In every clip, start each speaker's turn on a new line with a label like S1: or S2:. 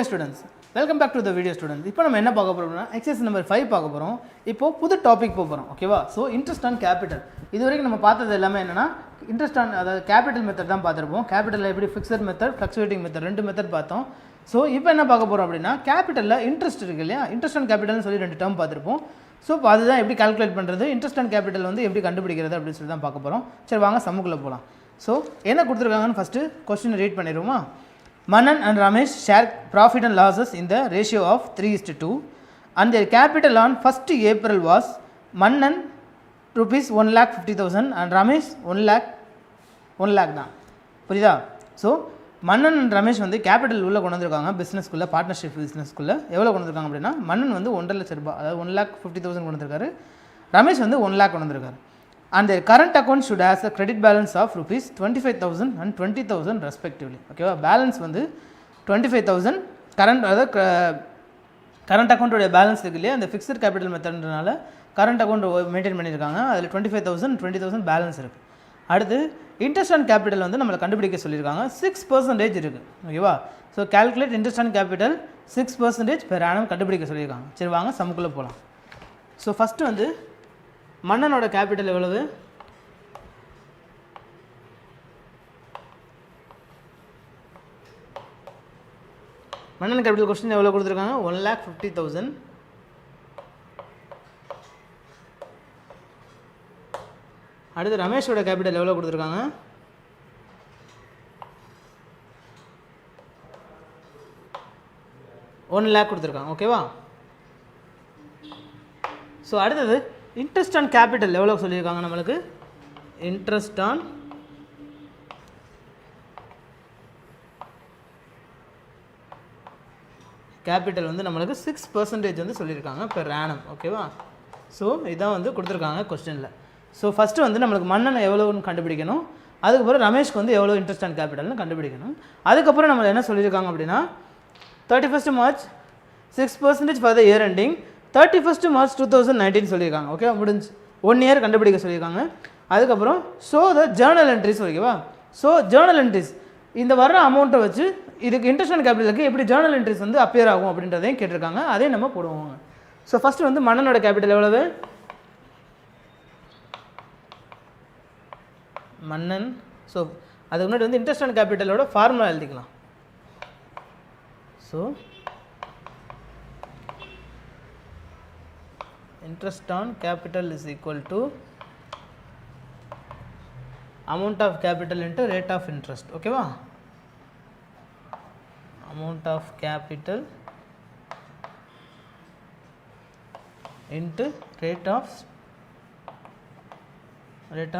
S1: Okay students, welcome back to the video students. இப்போ நம்ம என்ன பார்க்க போறோம்னா எக்சர்சைஸ் நம்பர் 5 பார்க்க போறோம். இப்போ புது டாபிக் போறோம். ஓகேவா? So interest on capital. இதுவரைக்கும் நம்ம பார்த்தது எல்லாமே என்னன்னா இன்ட்ரஸ்ட் ஆன் அதாவது கேபிட்டல் மெத்தட் தான் பார்த்திருப்போம். கேபிட்டல்ல எப்படி ஃபிக்ஸட் மெத்தட், ஃப்ளக்சுவேட்டிங் மெத்தட் ரெண்டு மெத்தட் பார்த்தோம். சோ இப்போ என்ன பார்க்க போறோம் அப்படினா கேபிட்டல்ல இன்ட்ரஸ்ட் இருக்கு இல்லையா? இன்ட்ரஸ்ட் ஆன் கேபிட்டல்னு சொல்லி ரெண்டு டேர்ம் பார்த்திருப்போம். சோ அதுதான் எப்படி கால்குலேட் பண்றது, இன்ட்ரஸ்ட் ஆன் கேபிட்டல் வந்து எப்படி கண்டுபிடிக்கிறது அப்படி சொல்லி தான் பார்க்க போறோம். சரி வாங்க சம்முக்குள்ள போலாம். சோ என்ன கொடுத்திருக்காங்கன்னு ஃபர்ஸ்ட் क्वेश्चन ரீட் பண்ணிடுவோமா? Manan and Ramesh share profit and losses in the ratio of 3:2 and their capital on 1st April was Manan rupees 1,50,000 and Ramesh 1 lakh தான் புரியுதா? ஸோ மன்னன் அண்ட் ரமேஷ் வந்து கேபிட்டல் உள்ளே கொண்டு வந்திருக்காங்க பிஸ்னஸ்க்குள்ளே, பார்ட்னர்ஷிப் பிஸ்னஸ்க்குள்ளே. எவ்வளோ கொண்டு வந்திருக்காங்க அப்படின்னா மன்னன் வந்து 1.5 லட்ச ரூபாய், அதாவது 1,50,000 கொண்டு வந்திருக்காரு. ரமேஷ் வந்து 1 lakh கொண்டு வந்திருக்காரு. And their current account should have a credit balance of rupees 25,000 and 20,000 respectively. ஓகேவா? பேலன்ஸ் வந்து 25,000 கரண்ட், அதாவது கரண்ட் அக்கௌண்ட்டோடைய பேலன்ஸ் இருக்கு இல்லையா, அந்த ஃபிக்ஸட் கேபிட்டல் மெத்தட்னால கரண்ட் அக்கௌண்ட் மெயின்டைன் பண்ணியிருக்காங்க. அதில் 25,000 20,000 பேலன்ஸ் இருக்குது. அடுத்து இன்ட்ரெஸ்ட் ஆன் கேபிட்டல் வந்து நம்மளை கண்டுபிடிக்க சொல்லியிருக்காங்க. 6% இருக்குது. ஓகேவா? So calculate interest on capital 6% per annum கண்டுபிடிக்க சொல்லியிருக்காங்க. சரி வாங்க சம்முக்குள்ளே போகலாம். ஸோ ஃபஸ்ட்டு வந்து மன்னனோட கேபிட்டல் எவ்வளவு? மன்னன் கேபிட்டல் கொஸ்டின் எவ்வளோ கொடுத்துருக்காங்க? 1,50,000. அடுத்து ரமேஷோட கேபிட்டல் எவ்வளோ கொடுத்துருக்காங்க? 1 lakh கொடுத்துருக்காங்க. ஓகேவா? ஸோ அடுத்தது இன்ட்ரெஸ்ட் ஆன் கேபிட்டல் எவ்வளோ சொல்லியிருக்காங்க நம்மளுக்கு? இன்ட்ரெஸ்ட் ஆன் கேபிட்டல் வந்து நம்மளுக்கு 6% வந்து சொல்லியிருக்காங்க பெர் ஆனம். ஓகேவா? ஸோ இதான் வந்து கொடுத்துருக்காங்க கொஸ்டினில். ஸோ ஃபஸ்ட்டு வந்து நம்மளுக்கு மன்னனை எவ்வளோன்னு கண்டுபிடிக்கணும். அதுக்கப்புறம் ரமேஷ்க்கு வந்து எவ்வளோ இன்ட்ரெஸ்ட் ஆன் கேபிட்டல்னு கண்டுபிடிக்கணும். அதுக்கப்புறம் நம்ம என்ன சொல்லியிருக்காங்க அப்படின்னா 31st March 6% for the year ending 31st March 2019 சொல்லியிருக்காங்க. ஓகே, முடிஞ்சு 1 year கண்டுபிடிக்க சொல்லியிருக்காங்க. அதுக்கப்புறம் ஸோ த ஜேர்னல் என்ட்ரிஸ். ஓகேவா? ஸோ ஜேர்னல் என்ட்ரிஸ் இந்த வர அமௌண்ட்டை வச்சு இதுக்கு இன்ட்ரெஸ்ட் ஆன் கேபிட்டலுக்கு எப்படி ஜேர்னல் என்ட்ரிஸ் வந்து அப்பியர் ஆகும் அப்படின்றதையும் கேட்டிருக்காங்க. அதே நம்ம போடுவோங்க. ஸோ ஃபஸ்ட்டு வந்து மன்னனோட கேபிட்டல் எவ்வளவு? மன்னன். ஸோ அதுக்கு முன்னாடி வந்து இன்ட்ரெஸ்ட் ஆன் கேபிட்டலோட ஃபார்முலா எழுதிக்கலாம். So interest on capital is equal to amount of capital into rate of interest. Okay va? Amount of capital into rate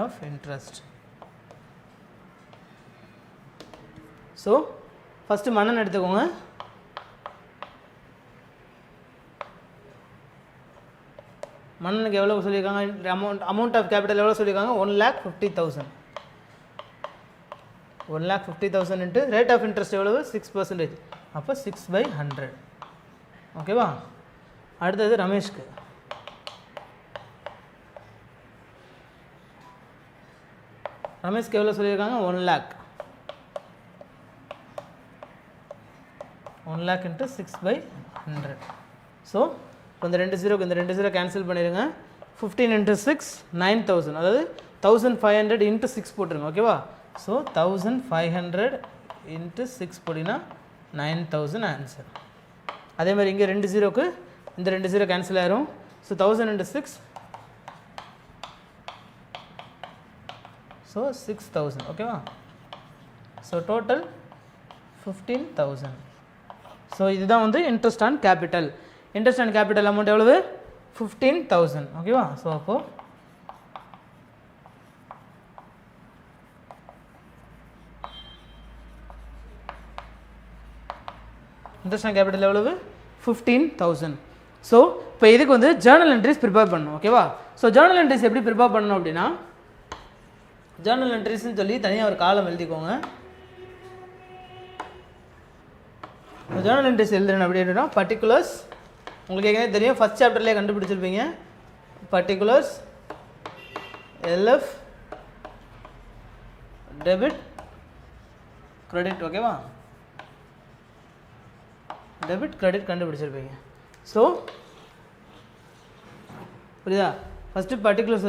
S1: of interest. So first மன்னன் எடுத்துக்கோங்க. மன்னனுக்கு எவ்வளோ சொல்லியிருக்காங்க? அமௌண்ட் ஆஃப் கேபிட்டல் எவ்வளோ சொல்லியிருக்காங்க? 1,50,000. 1,50,000 into rate of interest எவ்வளவு? 6%. அப்போ 6/100. ஓகேவா? அடுத்தது ரமேஷ்க்கு. ரமேஷ்க்கு எவ்வளோ சொல்லியிருக்காங்க? 1 lakh. 1 lakh into 6/100. ஸோ இப்போ இந்த 2 0க்கு இந்த 2 0 கேன்சல் பண்ணிடுங்க. 15 × 6 9,000, அதாவது 1,500 × 6 போட்டுருங்க. ஓகேவா? ஸோ 1,500 × 6 போட்டிங்கன்னா 9,000 ஆன்சர். அதே மாதிரி இங்கே 2 0க்கு இந்த 2 0 கேன்சல் ஆயிரும். So 1,000 × 6 so 6,000. ஓகேவா? So total 15,000. ஸோ இதுதான் வந்து interest on capital. Interest on capital amount எவ்வளவு? 15,000. ஓகேவா? ஸோ அப்போ இன்ட்ரெஸ்ட் ஆன் கேபிட்டல் எவ்வளவு? 15,000. ஸோ இப்போ இதுக்கு வந்து ஜேர்னல் என்ட்ரிஸ் ப்ரிப்பேர் பண்ணணும். ஓகேவா? ஸோ ஜேர்னல் என்ட்ரிஸ் எப்படி ப்ரிப்பேர் பண்ணணும் அப்படின்னா ஜேர்னல் என்ட்ரிஸ்ன்னு சொல்லி தனியாக ஒரு காலம் எழுதிக்கோங்க. ஜேர்னல் என்ட்ரிஸ் எழுதுறேன் அப்படின்னா பர்டிகுலர்ஸ், உங்களுக்கு ஏற்கனவே தெரியும் ஃபஸ்ட் சாப்டர்லேயே கண்டுபிடிச்சிருப்பீங்க. Particulars LF debit credit. ஓகேவா? டெபிட் கிரெடிட் கண்டுபிடிச்சிருப்பீங்க. ஸோ புரியுதா? First particulars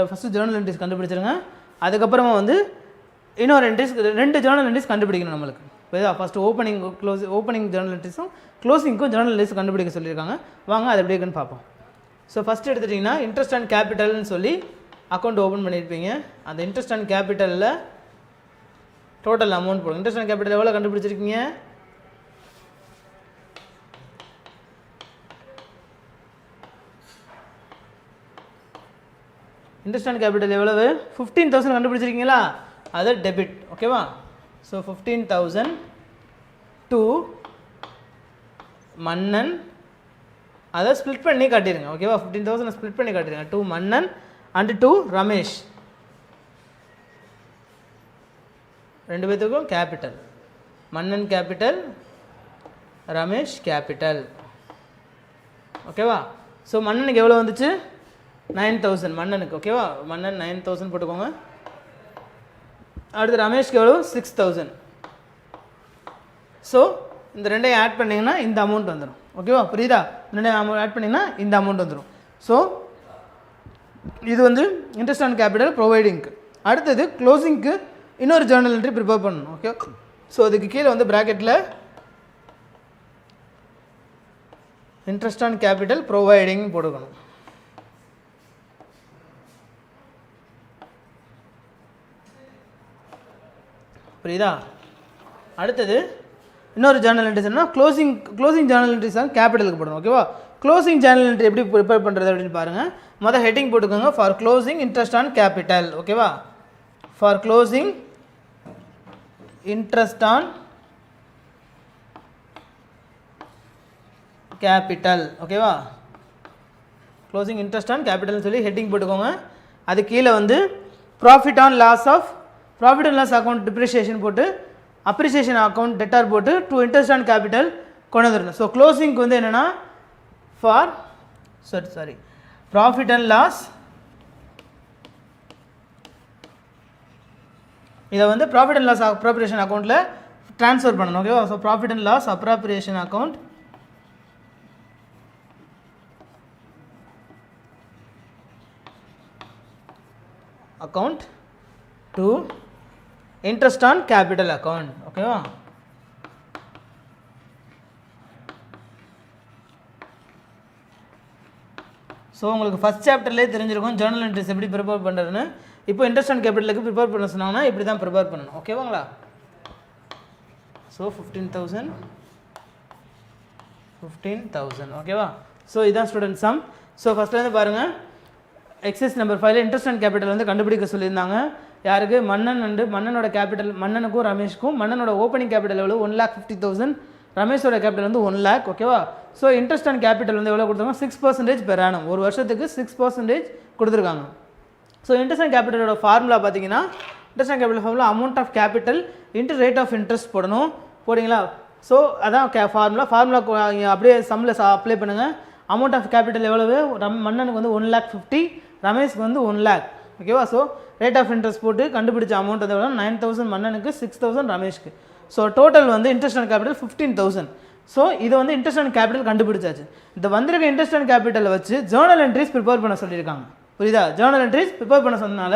S1: first journal entries கண்டுபிடிச்சிருங்க. அதுக்கப்புறமா வந்து இன்னொரு என்ட்ரிஸ் 2 ஜேர்னல் என்ட்ரிஸ் கண்டுபிடிக்கணும் நம்மளுக்கு. புரியுதா? ஃபஸ்ட்டு ஓப்பனிங் ஜேர்னல் என்ட்ரிஸும் க்ளோசிங்க்கும் ஜேர்னல் என்ட்ரிஸ் கண்டுபிடிக்க சொல்லியிருக்காங்க. வாங்க அது எப்படி இருக்குன்னு பார்ப்போம். ஸோ ஃபஸ்ட்டு எடுத்துட்டிங்கன்னா இன்ட்ரெஸ்ட் அண்ட் கேபிட்டல்னு சொல்லி அக்கௌண்ட் ஓப்பன் பண்ணியிருப்பீங்க. அந்த இன்ட்ரெஸ்ட் அண்ட் கேபிட்டலில் டோட்டல் அமௌண்ட் போடும். இன்ட்ரெஸ்ட் அண்ட் கேபிட்டல் எவ்வளோ கண்டுபிடிச்சிருக்கீங்க? இன்ட்ரெஸ்ட் அண்ட் கேபிட்டல் எவ்வளவு? 15,000 கண்டுபிடிச்சிருக்கீங்களா? அது டெபிட். ஓகேவா? ஸோ 15,000 டு மன்னன், அதை ஸ்ப்ளிட் பண்ணி காட்டிடுங்க. ஓகேவா? 15,000 ஸ்ப்ளிட் பண்ணி காட்டிடுங்க. டு மன்னன் அண்ட் டு ரமேஷ், 2 பேத்துக்கும் கேபிட்டல். மன்னன் கேபிட்டல், ரமேஷ் கேபிட்டல். ஓகேவா? ஸோ மன்னனுக்கு எவ்வளோ வந்துச்சு? 9,000 மன்னனுக்கு. ஓகேவா? மன்னன் 9,000 போட்டுக்கோங்க. அடுத்து ரமேஷ்க்கு எவ்வளோ? 6,000. ஸோ இந்த ரெண்டையும் ஆட் பண்ணிங்கன்னா இந்த அமௌண்ட் வந்துடும். ஓகேவா? புரியுதா? ரெண்டையும் ஆட் பண்ணிங்கன்னா இந்த அமௌண்ட் வந்துடும். ஸோ இது வந்து இன்ட்ரெஸ்ட் அண்ட் கேபிட்டல் ப்ரொவைடிங்க்கு. அடுத்தது க்ளோசிங்க்கு இன்னொரு ஜேர்னல் என்ட்ரி ப்ரிப்பேர் பண்ணணும். ஓகே? ஸோ அதுக்கு கீழே வந்து ப்ராக்கெட்டில் இன்ட்ரெஸ்ட் அண்ட் கேபிட்டல் ப்ரொவைடிங் போட்டுக்கணும். புரியுதா? அடுத்தது இன்னொரு ஜேர்னல் என்ட்ரிஸ் என்ன? க்ளோசிங் ஜேர்னல் என்ட்ரிஸ் தான் கேபிட்டலுக்கு போடணும். ஓகேவா? க்ளோசிங் ஜேர்னல் என்ட்ரி எப்படி ப்ரிப்பேர் பண்ணுறது அப்படின்னு பாருங்கள். மொதல் ஹெட்டிங் போட்டுக்கோங்க, for closing interest on capital. ஓகேவா? For closing interest on capital. ஓகேவா? க்ளோசிங் இன்ட்ரெஸ்ட் ஆன் கேபிட்டல்னு சொல்லி ஹெட்டிங் போட்டுக்கோங்க. அது கீழே வந்து profit and loss account depreciation போட்டு அப்ரிசியேஷன் அக்கௌண்ட் டெட்டார் போட்டு டு இன்ட்ரெஸ்ட் ஆன் கேபிட்டல் கொண்டு வந்துடணும். ஸோ க்ளோசிங்க்கு வந்து என்னென்னா ஃபார் ப்ராஃபிட் அண்ட் லாஸ், இதை வந்து ப்ராஃபிட் அண்ட் லாஸ் அப்ராப்ரியேஷன் அக்கௌண்ட்டில் ட்ரான்ஸ்ஃபர் பண்ணணும். ஓகேவா? So profit and loss appropriation account to interest on capital account. ஓகேவா? ஸோ உங்களுக்கு ஃபஸ்ட் சாப்டர்லேயே தெரிஞ்சிருக்கும் ஜேர்னல் என்ட்ரிஸ் எப்படி ப்ரிப்பேர் பண்ணுறதுன்னு. இப்போ இன்ட்ரெஸ்ட் அண்ட் கேபிட்டலுக்கு ப்ரிப்பேர் பண்ண சொன்னாங்கன்னா இப்படி தான் ப்ரிப்பேர் பண்ணணும். ஓகேவாங்களா? ஸோ 15,000. ஓகேவா? ஸோ இதான் ஸ்டூடெண்ட் சம். ஸோ ஃபஸ்ட்லேருந்து பாருங்கள், exercise number 5 interest and capital வந்து கண்டுபிடிக்க சொல்லியிருந்தாங்க. யாருக்கு? மன்னனோட கேபிட்டல், மன்னனுக்கும் ரமேஷ்க்கும். மன்னனோட ஓப்பனிங் கேபிட்டல் எவ்வளோ? 1,50,000. ரமேஷோட கேபிட்டல் வந்து 1 lakh. ஓகேவா? ஸோ இன்ட்ரெஸ்ட் அண்ட் கேபிட்டல் வந்து எவ்வளோ கொடுத்தாங்க? 6% பெர் ஆனம். ஒரு வருஷத்துக்கு 6% கொடுத்துருக்காங்க. ஸோ இன்ட்ரெஸ்ட் அண்ட் கேபிட்டலோட ஃபார்முலா பார்த்தீங்கன்னா, interest and capital formula amount of capital into rate of interest போடணும். போடுங்களா? ஸோ அதான் ஃபார்முலா அப்படியே சம்மில் அப்ளை பண்ணுங்கள். அமௌண்ட் ஆஃப் கேபிட்டல் எவ்வளவு? மன்னனுக்கு வந்து 1,50,000, ரமேஷ்க்கு வந்து 1 lakh. ஓகேவா? ஸோ ரேட் ஆஃப் இன்ட்ரெஸ்ட் போட்டு கண்டுபிடிச்ச அமௌண்ட் வந்து எவ்வளோ? 9,000 மன்னனுக்கு, 6,000 ரமேஷ்க்கு. ஸோ டோட்டல் வந்து இன்ட்ரெஸ்ட் அண்ட் கேபிட்டல் 15,000. ஸோ இது வந்து இன்ட்ரெஸ்ட் அண்ட் கேபிட்டல் கண்டுபிடிச்சாச்சு. இந்த வந்திருக்க இன்ட்ரெஸ்ட் அண்ட் கேபிட்டலை வச்சு ஜேர்னல் என்ட்ரிஸ் ப்ரிப்பேர் பண்ண சொல்லியிருக்காங்க. புரியுதா? ஜேர்னல் என்ட்ரிஸ் ப்ரிப்பேர் பண்ண சொன்னனால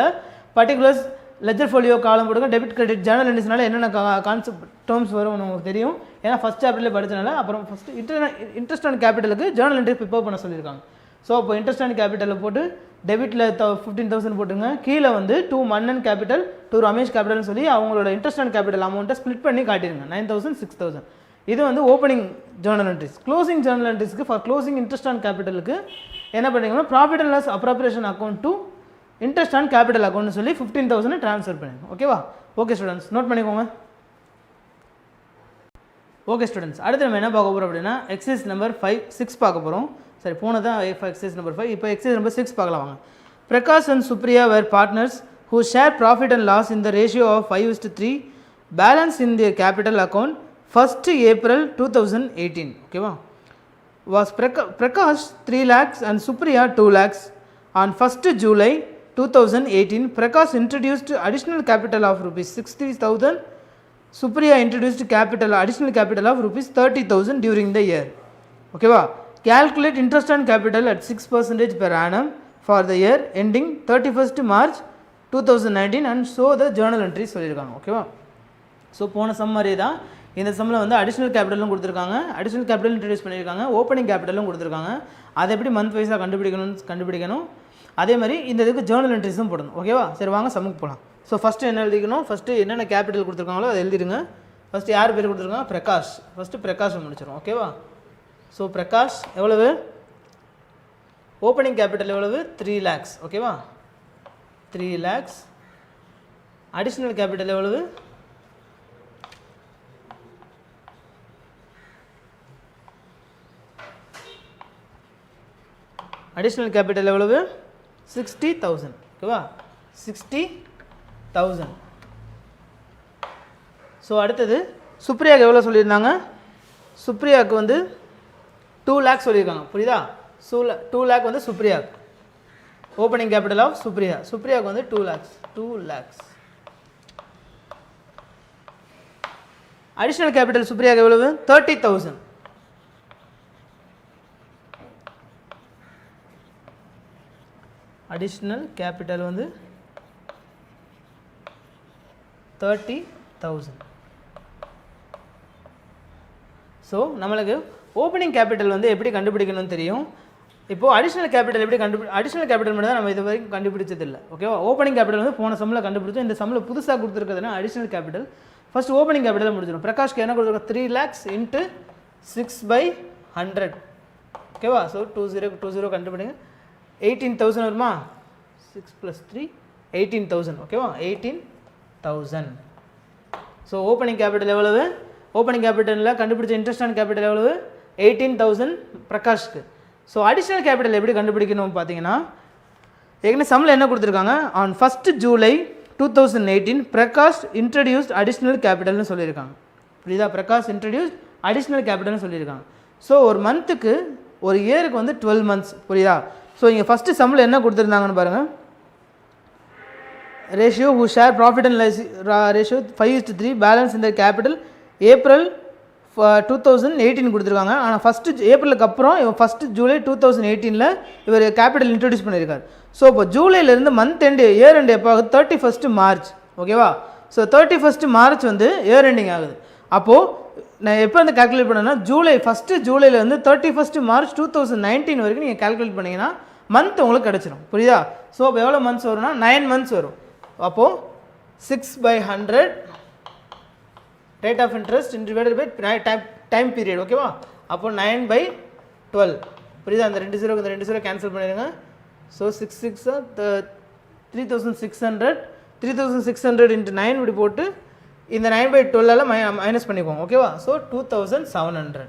S1: பர்டிகுலர்ஸ் லெஜர் ஃபோலியோ காலம் போடுங்க. டெபிட் கிரெடிட் ஜேர்னல் என்ட்ரிஸ்னால என்னென்ன கான்செப்ட் டேர்ம்ஸ் வரும் உங்களுக்கு தெரியும். ஏன்னா ஃபஸ்ட் சாப்டர்லேயே படித்தனால. அப்புறம் ஃபஸ்ட்டு இன்ட்ரெஸ்ட் அண்ட் கேபிட்டலுக்கு ஜேர்னல் என்ட்ரிஸ் ப்ரிப்பேர் பண்ண சொல்லியிருக்காங்க. ஸோ இப்போ இன்ட்ரெஸ்ட் அண்ட் கேபிட்டலில் போட்டு டெபிட்டில் 15,000 போட்டுங்க. கீழே வந்து டு மன்னன் கேபிட்டல் டு ரமேஷ் கேபிட்டல்னு சொல்லி அவங்களோட இன்ட்ரெஸ்ட் அண்ட் கேபிட்டல் அமௌண்ட்டை ஸ்ப்ளிட் பண்ணி காட்டிடுங்க. 9,000, 6,000. இது வந்து opening journal entries. Closing journal என்ட்ரிஸ்க்கு ஃபார் க்ளோசிங் இன்ட்ரெஸ்ட் அண்ட் கேபிட்டலுக்கு என்ன பண்ணிங்கன்னா profit and loss appropriation account to interest and capital அக்கௌண்ட்னு சொல்லி 15,000 ட்ரான்ஸ்ஃபர் பண்ணிடுங்க. ஓகேவா? ஓகே ஸ்டூடெண்ட்ஸ், நோட் பண்ணிக்கோங்க. ஓகே ஸ்டூடெண்ட்ஸ், அடுத்து நம்ம என்ன பார்க்க போகிறோம் அப்படின்னா எக்ஸசைஸ் நம்பர் 6 பார்க்க போகிறோம். சரி, போனதான் எக்ஸசைஸ் நம்பர் 5. இப்போ எக்ஸசைஸ் நம்பர் 6 பார்க்கலாம் வாங்க. Prakash and Supriya were partners who share profit and loss in the ratio of 5:3 balance in their capital account 1st April 2018. ஓகேவா? was Prakash 3 lakhs and Supriya 2 lakhs. On 1st July 2018, Prakash introduced additional capital of rupees 60,000 Supriya introduced capital, additional capital of rupees 30,000 during the year. ஓகேவா, calculate interest on capital at 6% per annum for the year ending 31st March 2019 and show the journal entries சொல்லியிருக்காங்க. ஓகேவா, so போன some மாதிரியே தான் இந்த சம்மில் வந்து additional கேபிட்டலும் கொடுத்துருக்காங்க, அடிஷ்னல் கேபிட்டல் இன்ட்ரடியூஸ் பண்ணியிருக்காங்க, ஓப்பனிங் கேபிட்டலும் கொடுத்துருக்காங்க. அதை எப்படி மந்த் வைஸாக கண்டுபிடிக்கணும். அதே மாதிரி இந்த இதுக்கு ஜேர்னல் என்ட்ரிஸும் போடணும். ஓகேவா, சரி வாங்க சம்முக்கு போகலாம். ஸோ ஃபஸ்ட்டு என்ன எழுதிக்கணும், ஃபஸ்ட்டு என்னென்ன கேபிட்டல் கொடுத்துருக்காங்களோ அதை எழுதிடுங்க. ஃபஸ்ட்டு யார் பேர் கொடுத்துருக்காங்க, பிரகாஷ். ஃபஸ்ட்டு பிரகாஷ் முடிச்சிடும். ஓகேவா, ஸோ பிரகாஷ் எவ்வளவு, ஓப்பனிங் கேபிட்டல் எவ்வளவு 3 lakhs. ஓகேவா, 3 lakhs. அடிஷ்னல் கேபிட்டல் எவ்வளவு, அடிஷ்னல் கேபிட்டல் எவ்வளவு 60,000. ஓகேவா, 60,000. ஸோ அடுத்தது சுப்ரியாவுக்கு எவ்வளோ சொல்லியிருந்தாங்க, சுப்ரியாவுக்கு வந்து 2 lakhs சொல்லியிருக்காங்க. புரியுதா, 2 lakh வந்து சுப்ரியாவுக்கு, ஓப்பனிங் கேபிட்டல் ஆஃப் சுப்ரியாவுக்கு வந்து 2 lakhs. அடிஷ்னல் கேபிட்டல் சுப்ரியாவுக்கு எவ்வளவு 30,000. அடிஷ்னல் கேபிட்டல் வந்து 30,000. ஸோ நம்மளுக்கு ஓப்பனிங் கேபிட்டல் வந்து எப்படி கண்டுபிடிக்கணும்னு தெரியும். இப்போது அடிஷ்னல் கேபிட்டல் எப்படி அடிஷ்னல் கேபிட்டல் மட்டும் தான் நம்ம இது வரைக்கும் கண்டுபிடிச்சதில்லை. ஓகேவா, ஓப்பனிங் கேபிட்டல் வந்து போன சம்மில் கண்டுபிடிச்சோம். இந்த சம்மில் புதுசாக கொடுத்துருக்கிறதுனா additional capital. First opening capital முடிச்சிடும். பிரகாஷ்க்கு என்ன கொடுத்துருக்கோம் 3 lakhs இன்ட்டு 6/100. ஓகேவா, ஸோ 20 கண்டுபிடிங்க. 18,000 வருமா, 6 + 3 18,000. ஓகேவா, 18,000. ஸோ ஓப்பனிங் கேபிட்டல் எவ்வளவு, ஓப்பனிங் கேபிட்டலில் கண்டுபிடிச்ச இன்ட்ரெஸ்ட் ஆன் கேபிட்டல் எவ்வளவு 18,000 பிரகாஷ்க்கு. ஸோ அடிஷ்னல் கேபிட்டல் எப்படி கண்டுபிடிக்கணும் பார்த்தீங்கன்னா, ஏற்கனவே சம்மில் என்ன கொடுத்துருக்காங்க, on 1st July 2018 Prakash introduced additional கேபிட்டல்னு சொல்லியிருக்காங்க. புரியுதா, பிரகாஷ் இன்ட்ரடியூஸ்ட் அடிஷ்னல் கேபிட்டல்னு சொல்லியிருக்காங்க. ஸோ ஒரு மந்த்துக்கு ஒரு இயருக்கு வந்து 12 months. புரியுதா, ஸோ இங்கே ஃபஸ்ட்டு சம்மில் என்ன கொடுத்துருந்தாங்கன்னு பாருங்கள், ratio who share profit and ratio 5:3 balance இந்த கேபிட்டல் ஏப்ரல் 2018 கொடுத்துருக்காங்க. ஆனால் ஃபஸ்ட்டு ஏப்ரலுக்கு அப்புறம் இவன் 1st July 2018 இவர் கேபிட்டல் இன்ட்ரடியூஸ் பண்ணியிருக்காரு. ஸோ இப்போ ஜூலைலேருந்து மந்த் எண்டு இயர் எண்டு எப்போ ஆகுது 31st March. ஓகேவா, ஸோ 31st March வந்து இயர் எண்டிங் ஆகுது. அப்போது நான் எப்போ வந்து கால்குலேட் பண்ணேன்னா ஜூலை 1st Julyலேருந்து 31st March 2019 வரைக்கும் நீங்கள் கால்குலேட் பண்ணிங்கன்னா மந்த் உங்களுக்கு கிடச்சிடும். புரியுதா, ஸோ அப்போ எவ்வளோ மந்த்ஸ் வரும்னா 9 months வரும். அப்போது 6/100 rate of interest divided by time period. ஓகேவா, அப்போது 9/12. புரியுதா, அந்த 2 0 கேன்சல் பண்ணிடுங்க. ஸோ 6 6 3,600 3,600 × 9 இப்படி போட்டு இந்த 9/12 மைனஸ் பண்ணிக்குவோம். ஓகேவா, ஸோ 2,700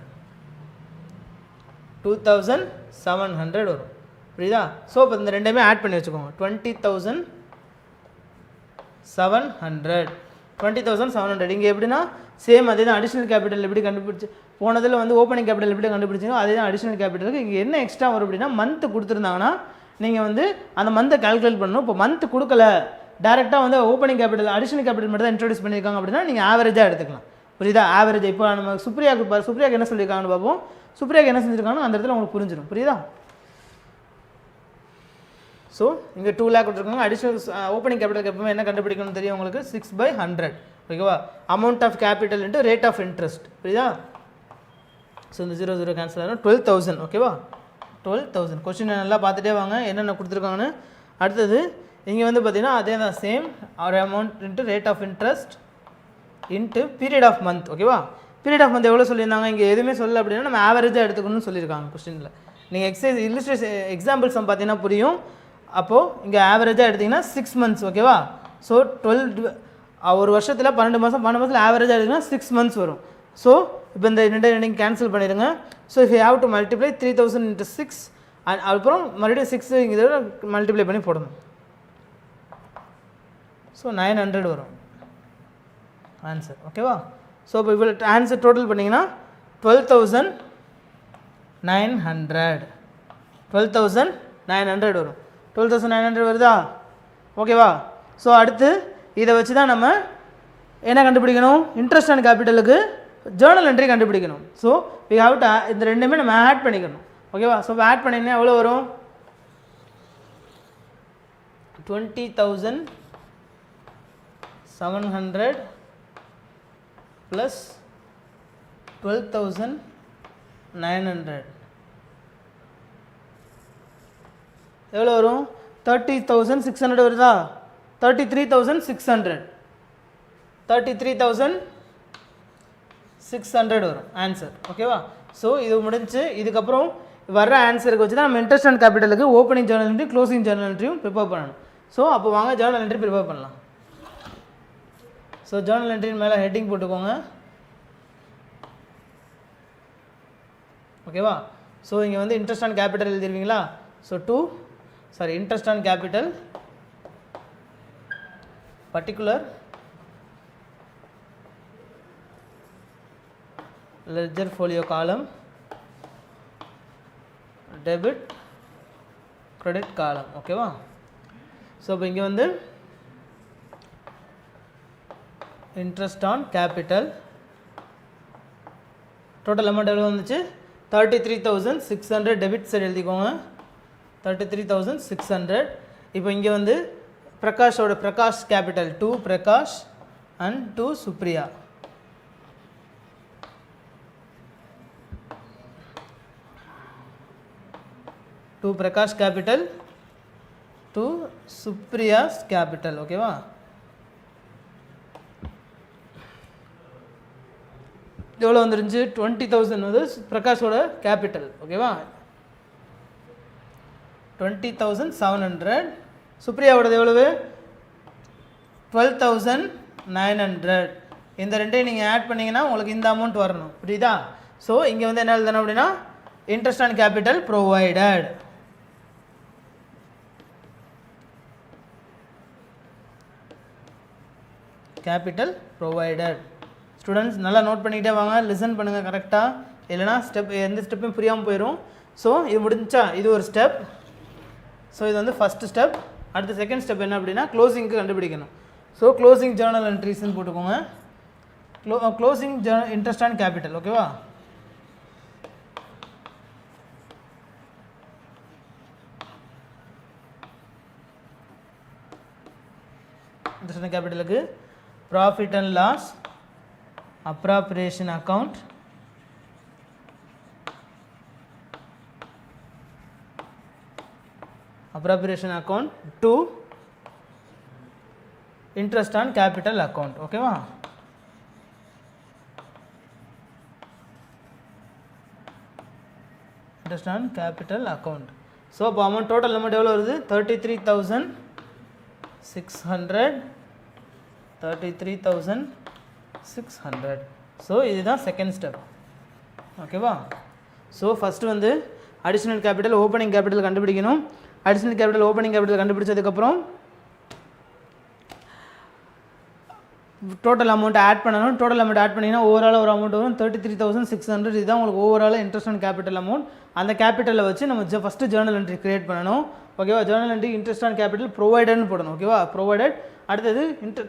S1: வரும். புரியுதா, ஸோ இப்போ இந்த ரெண்டையுமே ஆட் பண்ணி வச்சுக்கோங்க. 20,700 இங்கே எப்படின்னா சேம் அதே தான். அடிஷ்னல் கேபிட்டல் எப்படி கண்டுபிடிச்சி போனதில் வந்து ஓப்பனிங் கேபிட்டல் எப்படி கண்டுபிடிச்சிங்க அதே தான் அடிஷ்னல் கேபிட்டலுக்கு. இங்கே என்ன எக்ஸ்ட்ரா வரும் அப்படின்னா மந்த்து கொடுத்துருந்தாங்கன்னா நீங்கள் வந்து அந்த மந்த்தை கால்குலேட் பண்ணணும். இப்போ மந்த்து கொடுக்கல, டேரெக்டாக வந்து ஓப்பனிங் கேபிட்டல் அடிஷ்னல் கேபிட்டல் மட்டும் தான் இன்ட்ரடியூஸ் பண்ணியிருக்காங்க அப்படின்னா நீங்கள் ஆவரேஜாக எடுத்துக்கலாம். புரியுதா, ஆவரேஜ். இப்போ நம்ம சுப்ரியாவுக்கு என்ன சொல்லியிருக்காங்கன்னு பார்ப்போம். சுப்ரியாவுக்கு என்ன செஞ்சுருக்காங்கன்னு அந்த இடத்துல உங்களுக்கு புரிஞ்சிடும். புரியுதா, ஸோ இங்கே 2 lakh கொடுத்துருக்காங்க. அடிஷ்னல் ஓப்பனிங் கேபிட்டலுக்கு எப்பவுமே என்ன கண்டுபிடிக்கணும்னு தெரியும் உங்களுக்கு 6/100. ஓகேவா, amount of capital into rate of interest. புரியுதா, ஸோ இந்த 0 0 கேன்சல் ஆகும். 12,000. ஓகேவா, 12,000. கொஸ்டின் நல்லா பார்த்துட்டே வாங்க என்னென்ன கொடுத்துருக்காங்கன்னு. அடுத்தது இங்கே வந்து பார்த்தீங்கன்னா அதே தான் சேம் ஒரு amount into rate of interest into period of month. ஓகேவா, பீரியட் ஆஃப் மந்த் எவ்வளோ சொல்லியிருந்தாங்க, இங்கே எதுவுமே சொல்லலை அப்படின்னா நம்ம ஆவரேஜாக எடுத்துக்கணும்னு சொல்லியிருக்காங்க கொஸ்டினில். நீங்கள் எக்ஸாம்பிள்ஸ் பார்த்தீங்கன்னா புரியும். அப்போது இங்கே ஆவரேஜாக எடுத்திங்கன்னா 6 months. ஓகேவா, ஸோ 12 ஒரு வருஷத்தில் 12 மாதத்தில் ஆவரேஜாக எடுத்திங்கன்னா 6 months வரும். ஸோ இப்போ இந்த ரெண்டையும் கேன்சல் பண்ணிடுங்க. So if you have to multiply 3,000 × 6 and அப்புறம் மறுபடியும் 6 இங்கே மல்டிப்ளை பண்ணி போடணும். ஸோ 900 வரும் ஆன்சர். ஓகேவா, ஸோ இப்போ இவ்வளோ ஆன்சர் டோட்டல் பண்ணிங்கன்னா 12,900 வரும். 12,900 வருதா, ஓகேவா. ஸோ அடுத்து இதை வச்சு தான் நம்ம என்ன கண்டுபிடிக்கணும், இன்ட்ரெஸ்ட் அண்ட் கேபிட்டலுக்கு ஜேர்னல் என்ட்ரி கண்டுபிடிக்கணும். ஸோ வி ஹாவ் டு இந்த ரெண்டுமே நம்ம ஆட் பண்ணிக்கணும். ஓகேவா? ஸோ ஆட் பண்ணிங்கன்னா எவ்வளோ வரும், 20,700 ப்ளஸ் 12,900 எவ்வளோ வரும், 30,600 வருதா, 33,600 வரும் ஆன்சர். ஓகேவா? ஸோ இது முடிஞ்சு இதுக்கப்புறம் வர்ற ஆன்சருக்கு வச்சு தான் நம்ம இன்ட்ரெஸ்ட் அண்ட் கேபிட்டலுக்கு opening journal entry closing journal என்ட்ரியும் ப்ரிப்பேர் பண்ணணும். ஸோ அப்போ வாங்க ஜேர்னல் என்ட்ரி ப்ரிப்பேர் பண்ணலாம். ஸோ ஜேர்னல் என்ட்ரின் மேலே ஹெட்டிங் போட்டுக்கோங்க. ஓகேவா? ஸோ இங்கே வந்து இன்ட்ரெஸ்ட் அண்ட் கேபிட்டல் எழுதிருவீங்களா. So interest and capital particular ledger folio column, debit credit column. ஓகேவா? ஸோ இப்போ இங்கே வந்து interest on capital total amount எவ்வளோ வந்துச்சு, 33,600 டெபிட் சைடு எழுதிக்கோங்க, 33,600. இப்போ இங்கே வந்து Prakash capital 2 Prakash and 2 Supriya. to Prakash capital, to Supriya's capital. ஓகேவா? எவ்வளோ வந்துருந்துச்சு, 20,000 வந்து பிரகாஷோட கேபிட்டல். ஓகேவா? 20,700. சுப்ரியாவோடது எவ்வளவு, 12,900. இந்த ரெண்டையும் நீங்கள் ஆட் பண்ணிங்கன்னா உங்களுக்கு இந்த அமௌண்ட் வரணும். புரியுதா? ஸோ இங்கே வந்து என்ன எழுதணும் அப்படின்னா, interest and capital provided. Capital provided. Students நல்லா நோட் பண்ணிக்கிட்டே வாங்க, லிசன் பண்ணுங்கள் கரெக்டாக, இல்லைனா எந்த ஸ்டெப்பும் புரியாமல் போயிடும். ஸோ இது முடிஞ்சா இது ஒரு ஸ்டெப். ஸோ இது வந்து ஃபஸ்ட்டு ஸ்டெப். அடுத்த செகண்ட் ஸ்டெப் என்ன அப்படின்னா க்ளோசிங்க்கு கண்டுபிடிக்கணும். ஸோ க்ளோசிங் ஜேர்னல் என்ட்ரிஸ்ன்னு போட்டுக்கோங்க. Closing interest and capital. ஓகேவா? இன்ட்ரெஸ்ட் அண்ட் கேபிட்டலுக்கு profit and loss, appropriation account, to interest on capital account. ஓகேவா? interest on capital account. So இப்போ அமௌண்ட் டோட்டல் அமௌண்ட் எவ்வளோ வருது, 33,600. ஸோ இதுதான் செகண்ட் ஸ்டெப். ஓகேவா? ஸோ ஃபஸ்ட்டு வந்து அடிஷ்னல் கேபிட்டல் ஓப்பனிங் கேபிட்டல் கண்டுபிடிக்கணும். அடிஷ்னல் கேபிட்டல் ஓப்பனிங் கேபிட்டல் கண்டுபிடிச்சதுக்கப்புறம் total amount add பண்ணணும். டோட்டல் அமௌண்ட் ஆட் பண்ணிங்கன்னா ஓவரால் ஒரு அமௌண்ட் வரும் 33,600. இதுதான் உங்களுக்கு overall interest and capital amount. அந்த கேபிட்டலை வச்சு நம்ம ஃபஸ்ட்டு ஜேர்னல் என்ட்ரி கிரியேட் பண்ணணும். ஓகேவா? Journal entry interest on capital ப்ரொவைடட்னு போடணும். ஓகேவா? ப்ரொவைடட். அடுத்தது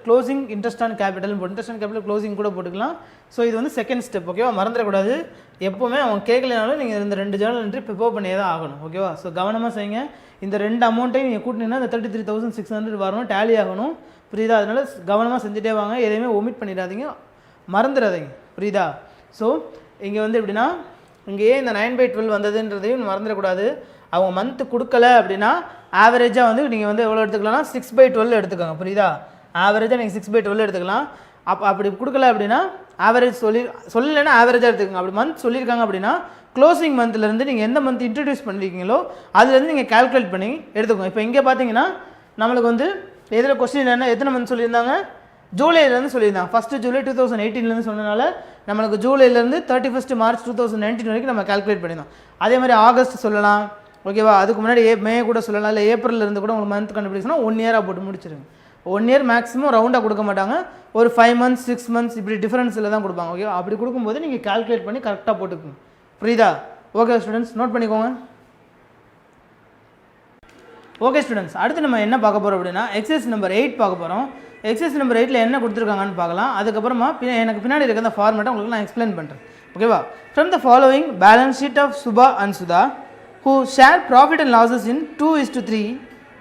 S1: க்ளோசிங் இன்ட்ரெஸ்ட் ஆன் கேபிட்டல் போட்டு இன்ட்ரெஸ்ட் ஆன் கேபிட்டல் க்ளோசிங் கூட போட்டுக்கலாம். ஸோ இது வந்து செகண்ட் ஸ்டெப். ஓகேவா? மறந்துடக்கூடாது. எப்போவுமே அவங்க கேட்கலனாலும் நீங்கள் இந்த ரெண்டு ஜேர்னல் என்ட்ரி ப்ரிப்பேர் பண்ணியே தான் ஆகணும். ஓகேவா? ஸோ கவனமாக செய்யுங்க. இந்த ரெண்டு அமௌண்ட்டையும் நீங்கள் கூட்டினீங்கன்னா இந்த 33,600 வரணும், டேலி ஆகணும். புரியுதா? அதனால் கவனமாக செஞ்சுட்டே வாங்க, எதையுமே ஒமிட் பண்ணிடாதீங்க, மறந்துடாதீங்க. புரியுதா? ஸோ இங்கே வந்து எப்படின்னா இங்கேயே இந்த 9/12 வந்ததுன்றதையும் மறந்துடக்கூடாது. அவங்க மந்த்து கொடுக்கல அப்படின்னா ஆவரேஜாக வந்து நீங்கள் வந்து எவ்வளோ எடுத்துக்கலாம்னா 6/12 எடுத்துக்கோங்க. புரியுதா? ஆவரேஜாக நீங்கள் 6/12 எடுத்துக்கலாம். அப்படி கொடுக்கல அப்படின்னா ஆவரேஜ் சொல்லலைன்னா ஆவரேஜாக எடுத்துக்கோங்க. அப்படி மந்த் சொல்லியிருக்காங்க அப்படின்னா க்ளோசிங் மந்த்லேருந்து நீங்கள் எந்த மந்த் இன்ட்ரடியூஸ் பண்ணியிருக்கீங்களோ அதுலேருந்து நீங்கள் கால்குலேட் பண்ணி எடுத்துக்கோங்க. இப்போ இங்கே பார்த்தீங்கன்னா நம்மளுக்கு வந்து எதில் கொஸ்டின் என்ன எத்தனை மந்த் சொல்லியிருந்தாங்க, ஜூலைலேருந்து சொல்லியிருந்தாங்க. ஃபஸ்ட்டு ஜூலை 2018 சொன்னனால நம்மளுக்கு ஜூலைலேருந்து 31 மார்ச் 2019 வரைக்கும் நம்ம கால்குலேட் பண்ணியிருந்தோம். அதே மாதிரி ஆகஸ்ட் சொல்லலாம். ஓகேவா? அதுக்கு முன்னாடி மே கூட சொல்லலாம், இல்லை ஏப்ரல்லேருந்து கூட உங்களுக்கு மந்த் கண்டுபிடிச்சோன்னா 1 இயராக போட்டு முடிச்சிருங்க. 1 இயர் மேக்ஸிமம் ரவுண்டாக கொடுக்க மாட்டாங்க, ஒரு 5 months 6 months இப்படி டிஃப்ரென்ஸில் தான் கொடுப்பாங்க. ஓகே? அப்படி கொடுக்கும்போது நீங்கள் கால்குலேட் பண்ணி கரெக்டாக போட்டுக்கோங்க. புரியுதா? ஓகே ஸ்டூடெண்ட்ஸ், நோட் பண்ணிக்கோங்க. ஓகே ஸ்டூடெண்ட்ஸ், அடுத்து நம்ம என்ன பார்க்க போகிறோம் அப்படின்னா எக்ஸசைஸ் நம்பர் 8 பார்க்க போகிறோம். எக்ஸசைஸ் நம்பர் 8ல் என்ன கொடுத்துருக்காங்கன்னு பார்க்கலாம். அதுக்கப்புறமா எனக்கு பின்னாடி இருக்க அந்த ஃபார்மேட்டை உங்களுக்கு நான் எக்ஸ்பிளைன் பண்ணுறேன். ஓகேவா? From the following balance sheet of Subha and Sudha who share profit and losses in 2:3.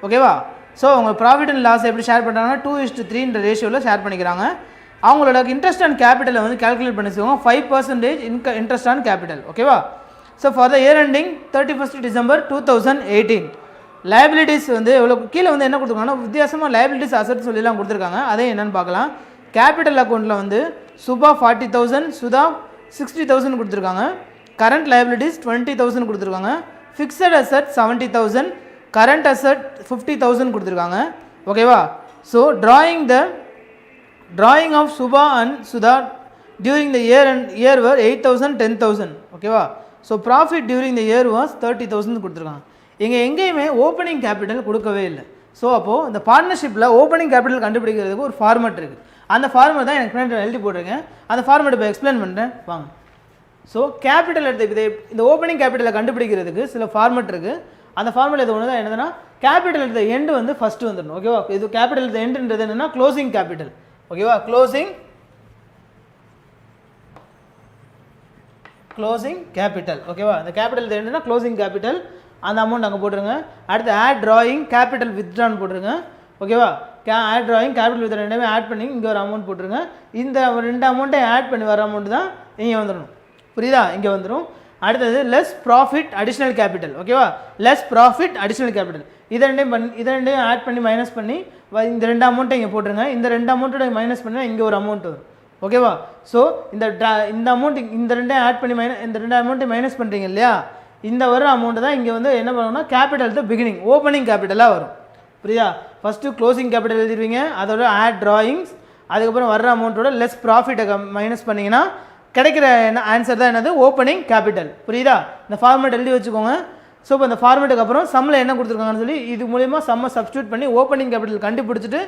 S1: ஓகேவா? ஸோ அவங்க ப்ராஃபிட் அண்ட் லாஸ் எப்படி ஷேர் பண்ணுறாங்கன்னா 2:3ன்ற ரேஷியோவில் ஷேர் பண்ணிக்கிறாங்க. அவங்களோட இன்ட்ரெஸ்ட் அண்ட் கேபிட்டலை வந்து கால்குலேட் பண்ணி வச்சுக்கோங்க. 5% இன்ட்ரெஸ்ட் ஆன் கேபிட்டல். ஓகேவா? So for the year ending 31st December 2018 liabilities வந்து எவ்வளோ கீழே வந்து என்ன கொடுத்துருக்காங்கன்னா வித்தியாசமாக லைபிலிட்டிஸ் அசட் சொல்லிலாம் கொடுத்துருக்காங்க. அதே என்னென்னு பார்க்கலாம். கேபிட்டல் அக்கௌண்ட்டில் வந்து சுபா 40,000 சுதா 60,000 கொடுத்துருக்காங்க. கரண்ட் லைபிலிட்டிஸ் 20,000 கொடுத்துருக்காங்க. ஃபிக்ஸட் அசட் 70,000, கரண்ட் அசட் 50,000 கொடுத்துருக்காங்க. ஓகேவா? So drawing of Subha and Sudha during the year were 8,000, 10,000. ஓகேவா? So profit during the year was 30,000 கொடுத்துருக்காங்க. எங்கேயுமே ஓப்பனிங் கேபிட்டல் கொடுக்கவே இல்லை. ஸோ அப்போது இந்த பார்ட்னர்ஷிப்பில் ஓப்பனிங் கேபிட்டல் கண்டுபிடிக்கிறதுக்கு ஒரு ஃபார்மேட் இருக்குது. அந்த ஃபார்மேட் தான் எனக்கு பின்னாடி எழுதி போட்டிருக்கேன். அந்த ஃபார்மேட் இப்போ எக்ஸ்பிளைன் பண்ணுறேன் வாங்க. ஸோ கேபிட்டல் எடுத்து இந்த ஓப்பனிங் கேபிட்டலை கண்டுபிடிக்கிறதுக்கு சில ஃபார்மேட் இருக்குது. அந்த ஃபார்மேட் இது ஒன்று தான் என்னதுன்னா கேபிட்டல் எடுத்த எண்டு வந்து ஃபஸ்ட்டு வந்துடணும். ஓகேவா? இது கேபிட்டல் எடுத்த எண்டுன்றது என்னென்னா க்ளோசிங் கேபிட்டல். ஓகேவா? Closing capital. ஓகேவா? இந்த கேபிட்டல் என்னன்னா க்ளோசிங் கேபிட்டல். அந்த அமௌண்ட் அங்கே போட்டுருங்க. அடுத்து ஆட் ட்ராயிங் கேபிட்டல் வித்ட்ரான் போட்டுருங்க. ஓகேவா? ஆட் ட்ராயிங் கேபிட்டல் வித்ட்ரா ரெண்டுமே ஆட் பண்ணி இங்கே ஒரு அமௌண்ட் போட்டுருங்க. இந்த 2 அமௌண்ட்டை ஆட் பண்ணி வர அமௌண்ட் தான் இங்கே வந்துடணும். புரியுதா? இங்கே வந்துடும். அடுத்தது லெஸ் ப்ராஃபிட் அடிஷ்னல் கேபிட்டல். ஓகேவா? லெஸ் ப்ராஃபிட் அடிஷ்னல் கேபிட்டல் இதை ரெண்டையும் ஆட் பண்ணி மைனஸ் பண்ணி இந்த 2 அமௌண்ட்டை இங்கே போட்டுருங்க. இந்த 2 அமௌண்ட்டோட மைனஸ் பண்ணால் இங்கே ஒரு அமௌண்ட் வரும். ஓகேவா? ஸோ இந்த அமௌண்ட் இந்த 2 ஆட் பண்ணி இந்த 2 அமௌண்ட்டை மைனஸ் பண்ணுறீங்க இல்லையா? இந்த வர அமௌண்ட்டு தான் இங்கே வந்து என்ன பண்ணணும்னா கேபிட்டல் த பிகினிங் ஓப்பனிங் கேபிட்டலாக வரும். புரியுதா? ஃபஸ்ட்டு க்ளோசிங் கேபிட்டல் எழுதிடுவீங்க. அதோட ஆட் ட்ராயிங்ஸ், அதுக்கப்புறம் வர்ற அமௌண்ட்டோட லெஸ் ப்ராஃபிட்டை மைனஸ் பண்ணிங்கன்னா கிடைக்கிற ஆன்சர் தான் என்னது ஓப்பனிங் கேபிட்டல். புரியுதா? இந்த ஃபார்மேட் எழுதி வச்சுக்கோங்க. ஸோ இப்போ இந்த ஃபார்மேட்டுக்கு அப்புறம் சம்மில் என்ன கொடுத்துருக்காங்கன்னு சொல்லி இது மூலிமா சம்மை சப்ஸ்டியூட் பண்ணி ஓப்பனிங் கேபிட்டல் கண்டுபிடிச்சிட்டு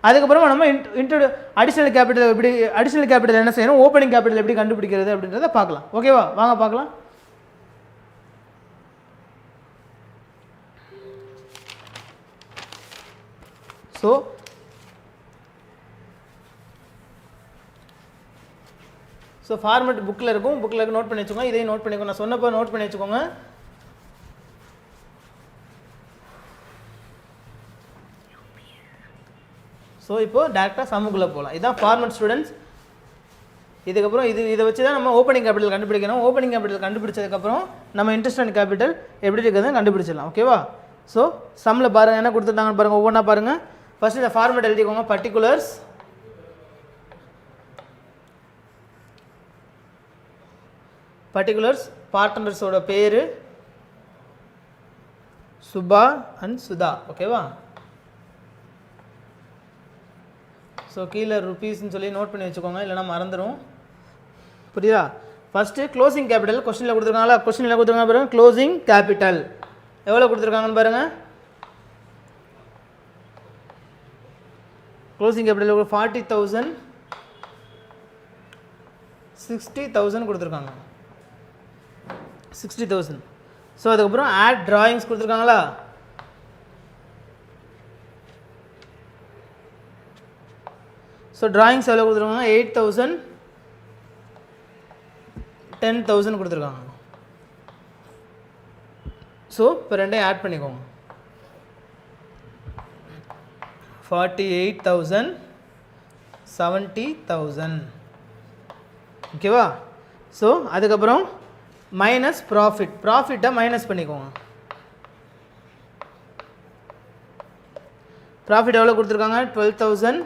S1: அதுக்கப்புறமா நம்ம அடிஷ்னல் கேபிட்டல் என்ன செய்யணும், ஓப்பனிங் கேபிட்டல் எப்படி கண்டுபிடிக்கிறது அப்படின்றத பார்க்கலாம். ஓகேவா? வாங்க பார்க்கலாம். ஸோ ஃபார்மேட் புக்கில் இருக்கும். நோட் பண்ணி வச்சுக்கோங்க. இதையும் நோட் பண்ணிக்கோங்க. நான் சொன்னப்போ நோட் பண்ணி வச்சுக்கோங்க. ஸோ இப்போ டேரெக்டாக சம்முக்குள்ளே போகலாம். இதுதான் ஃபார்மேட் ஸ்டூடெண்ட்ஸ். இதுக்கப்புறம் இதை வச்சு தான் நம்ம ஓப்பனிங் கேபிட்டல் கண்டுபிடிக்கணும். ஓப்பனிங் கேபிட்டல் கண்டுபிடிச்சதுக்கப்புறம் நம்ம இன்ட்ரெஸ்ட் அண்ட் கேபிட்டல் எப்படி இருக்கிறது கண்டுபிடிச்சிடலாம். ஓகேவா? ஸோ சம்மில் பாருங்கள் என்ன கொடுத்துருந்தாங்கன்னு பாருங்கள். ஒவ்வொன்றா பாருங்கள். ஃபஸ்ட்டு இந்த ஃபார்மேட் எழுதிக்கோங்க. பர்டிகுலர்ஸ் பார்ட்னர்ஸோட பேர் சுபா அண்ட் சுதா. ஓகேவா? ஸோ கீழே ருபீஸ்ன்னு சொல்லி நோட் பண்ணி வச்சுக்கோங்க, இல்லைனா மறந்துடும். புரியுதா? ஃபஸ்ட்டு க்ளோசிங் கேபிட்டல் கொஸ்டினில் கொடுத்துருக்காங்களா? கொஸ்டினில் கொடுத்துருக்காங்க பாருங்கள். க்ளோசிங் கேபிட்டல் எவ்வளோ கொடுத்துருக்காங்கன்னு பாருங்கள். க்ளோசிங் கேபிட்டல் 40,000, 60,000 கொடுத்துருக்காங்க. 60,000. ஸோ அதுக்கப்புறம் ஆட் ட்ராயிங்ஸ் கொடுத்துருக்காங்களா? ஸோ ட்ராயிங்ஸ் எவ்வளோ கொடுத்துருக்காங்க? 8,000, 10,000 கொடுத்துருக்காங்க. ஸோ இப்போ ரெண்டையும் ஆட் பண்ணிக்கோங்க. 48,000, 70,000. ஓகேவா? ஸோ அதுக்கப்புறம் மைனஸ் ப்ராஃபிட்டை மைனஸ் பண்ணிக்கோங்க. ப்ராஃபிட் எவ்வளோ கொடுத்துருக்காங்க? 12,000,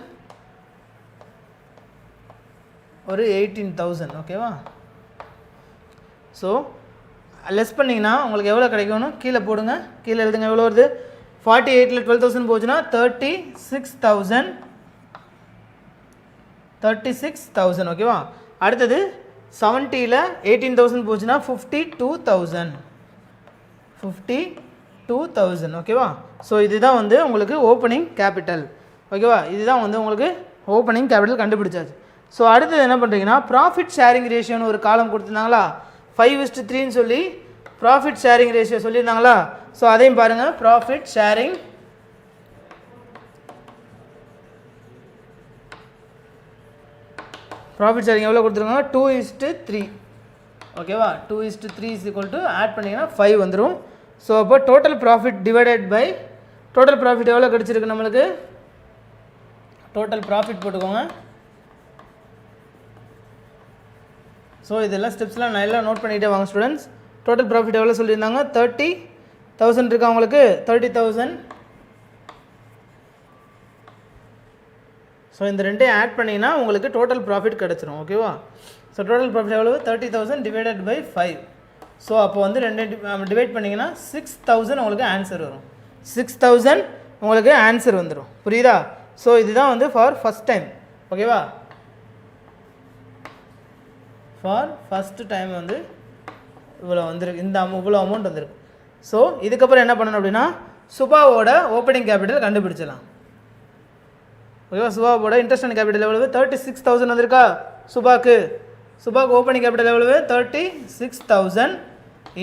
S1: ஒரு 18,000. ஓகேவா? ஸோ லெஸ் பண்ணிங்கன்னா உங்களுக்கு எவ்வளோ கிடைக்கும்னு கீழே போடுங்க. கீழே எழுதுங்க எவ்வளோ வருது. 48ல் 12,000 போச்சுன்னா 36,000. ஓகேவா? அடுத்தது 70ல் 18,000 போச்சுன்னா 52,000. ஓகேவா? ஸோ இதுதான் வந்து உங்களுக்கு ஓப்பனிங் கேபிட்டல். ஓகேவா? இதுதான் வந்து உங்களுக்கு ஓப்பனிங் கேபிட்டல் கண்டுபிடிச்சாச்சு. ஸோ அடுத்தது என்ன பண்ணுறீங்கன்னா ப்ராஃபிட் ஷேரிங் ரேஷியோன்னு ஒரு காலம் கொடுத்துருந்தாங்களா? 5:3ன்னு சொல்லி ப்ராஃபிட் ஷேரிங் ரேஷியோ சொல்லியிருந்தாங்களா? ஸோ அதையும் பாருங்கள். ப்ராஃபிட் ஷேரிங் ப்ராஃபிட் ஷேரிங் எவ்வளோ கொடுத்துருக்காங்க 2:3 ஓகேவா 2:3 இஸ் ஈக்குவல் டு ஆட் பண்ணிங்கன்னா 5 வந்துடும். ஸோ அப்போ total profit divided by total profit எவ்வளோ கிடச்சிருக்கு நம்மளுக்கு டோட்டல் ப்ராஃபிட் போட்டுக்கோங்க. ஸோ இதெல்லாம் ஸ்டெப்ஸ்லாம் நல்லா நோட் பண்ணிகிட்டே வாங்க ஸ்டூடெண்ட்ஸ். டோட்டல் ப்ராஃபிட் எவ்வளோ சொல்லியிருந்தாங்க 30,000 இருக்கா உங்களுக்கு 30,000. ஸோ இந்த ரெண்டையும் ஆட் பண்ணிங்கன்னா உங்களுக்கு டோட்டல் ப்ராஃபிட் கிடச்சிரும் ஓகேவா. ஸோ டோட்டல் ப்ராஃபிட் எவ்வளோ 30,000 டிவைடட் பை 5. ஸோ அப்போ வந்து ரெண்டு டிவைட் பண்ணிங்கன்னா 6,000 உங்களுக்கு ஆன்சர் வரும். 6,000 உங்களுக்கு ஆன்சர் வந்துடும் புரியுதா. ஸோ இதுதான் வந்து ஃபார் ஃபஸ்ட் டைம் ஓகேவா. ஃபார் ஃபஸ்ட்டு டைம் வந்து இவ்வளோ வந்துருக்கு இவ்வளோ அமௌண்ட் வந்துருக்கு. ஸோ இதுக்கப்புறம் என்ன பண்ணணும் அப்படின்னா சுபாவோட ஓப்பனிங் கேபிட்டல் கண்டுபிடிச்சிடலாம் ஓகேவா. சுபாவோட இன்ட்ரெஸ்ட் அண்ட் கேபிட்டல் எவ்வளவு 36,000 வந்திருக்கா சுபாக்கு ஓப்பனிங் கேபிட்டல் எவ்வளவு 36,000